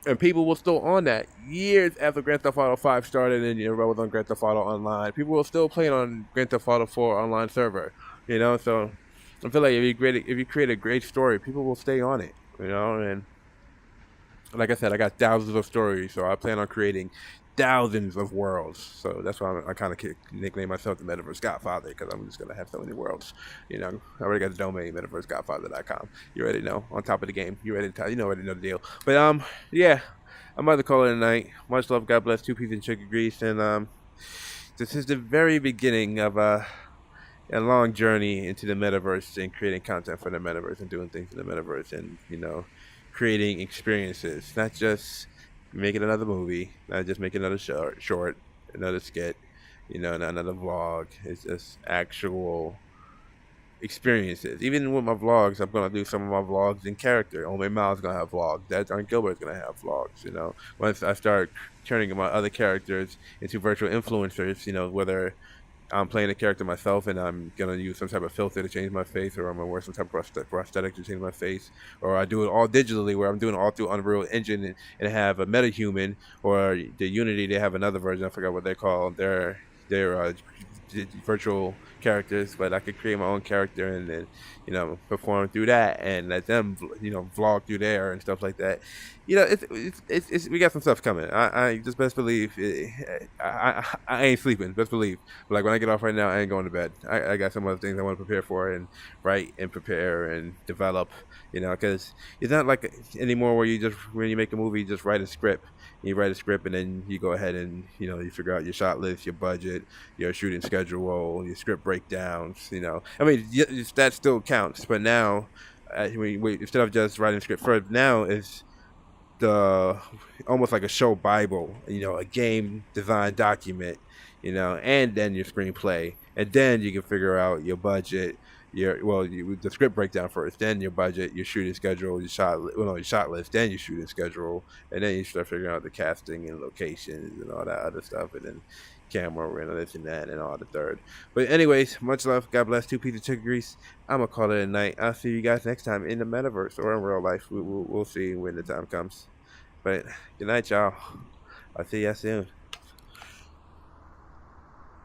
And people were still on that years after Grand Theft Auto 5 started and was on Grand Theft Auto Online. People were still playing on Grand Theft Auto 4 online server. So I feel like if you create a great story, people will stay on it. And like I said, I got thousands of stories, so I plan on creating thousands of worlds. So that's why I kind of nickname myself the Metaverse Godfather, because I'm just gonna have so many worlds. I already got the domain metaversegodfather.com. You already know, on top of the game. You already know the deal. But yeah, I'm about to call it a night. Much love, God bless, 2 pieces of chicken grease, and this is the very beginning of a long journey into the metaverse and creating content for the metaverse and doing things in the metaverse and creating experiences, not just making another movie, not just making another short, another skit, not another vlog. It's just actual experiences. Even with my vlogs, I'm gonna do some of my vlogs in character. Only Miles gonna have vlogs. That John Gilbert's gonna have vlogs. Once I start turning my other characters into virtual influencers, whether I'm playing a character myself and I'm gonna use some type of filter to change my face, or I'm gonna wear some type of prosthetic to change my face, or I do it all digitally where I'm doing it all through Unreal Engine and have a metahuman, or the Unity, they have another version, I forgot what they call their virtual characters, but I could create my own character and then, perform through that and let them, vlog through there and stuff like that. We got some stuff coming. I just best believe I ain't sleeping. Best believe. But like when I get off right now, I ain't going to bed. I got some other things I want to prepare for and write and prepare and develop. Because it's not like anymore where when you make a movie, you just write a script. You write a script and then you go ahead and you figure out your shot list, your budget, your shooting schedule, your script breakdowns. I mean that still counts, but now instead of just writing a script first, now it's the almost like a show bible, a game design document, and then your screenplay, and then you can figure out your budget, the script breakdown first, then your budget, your shooting schedule, your shot list, then your shooting schedule, and then you start figuring out the casting and locations and all that other stuff, and then camera and this and that and all the third. But anyways, much love. God bless. 2 pieces of chicken grease. I'm gonna call it a night. I'll see you guys next time in the metaverse or in real life. We'll see when the time comes. But good night, y'all. I'll see ya soon.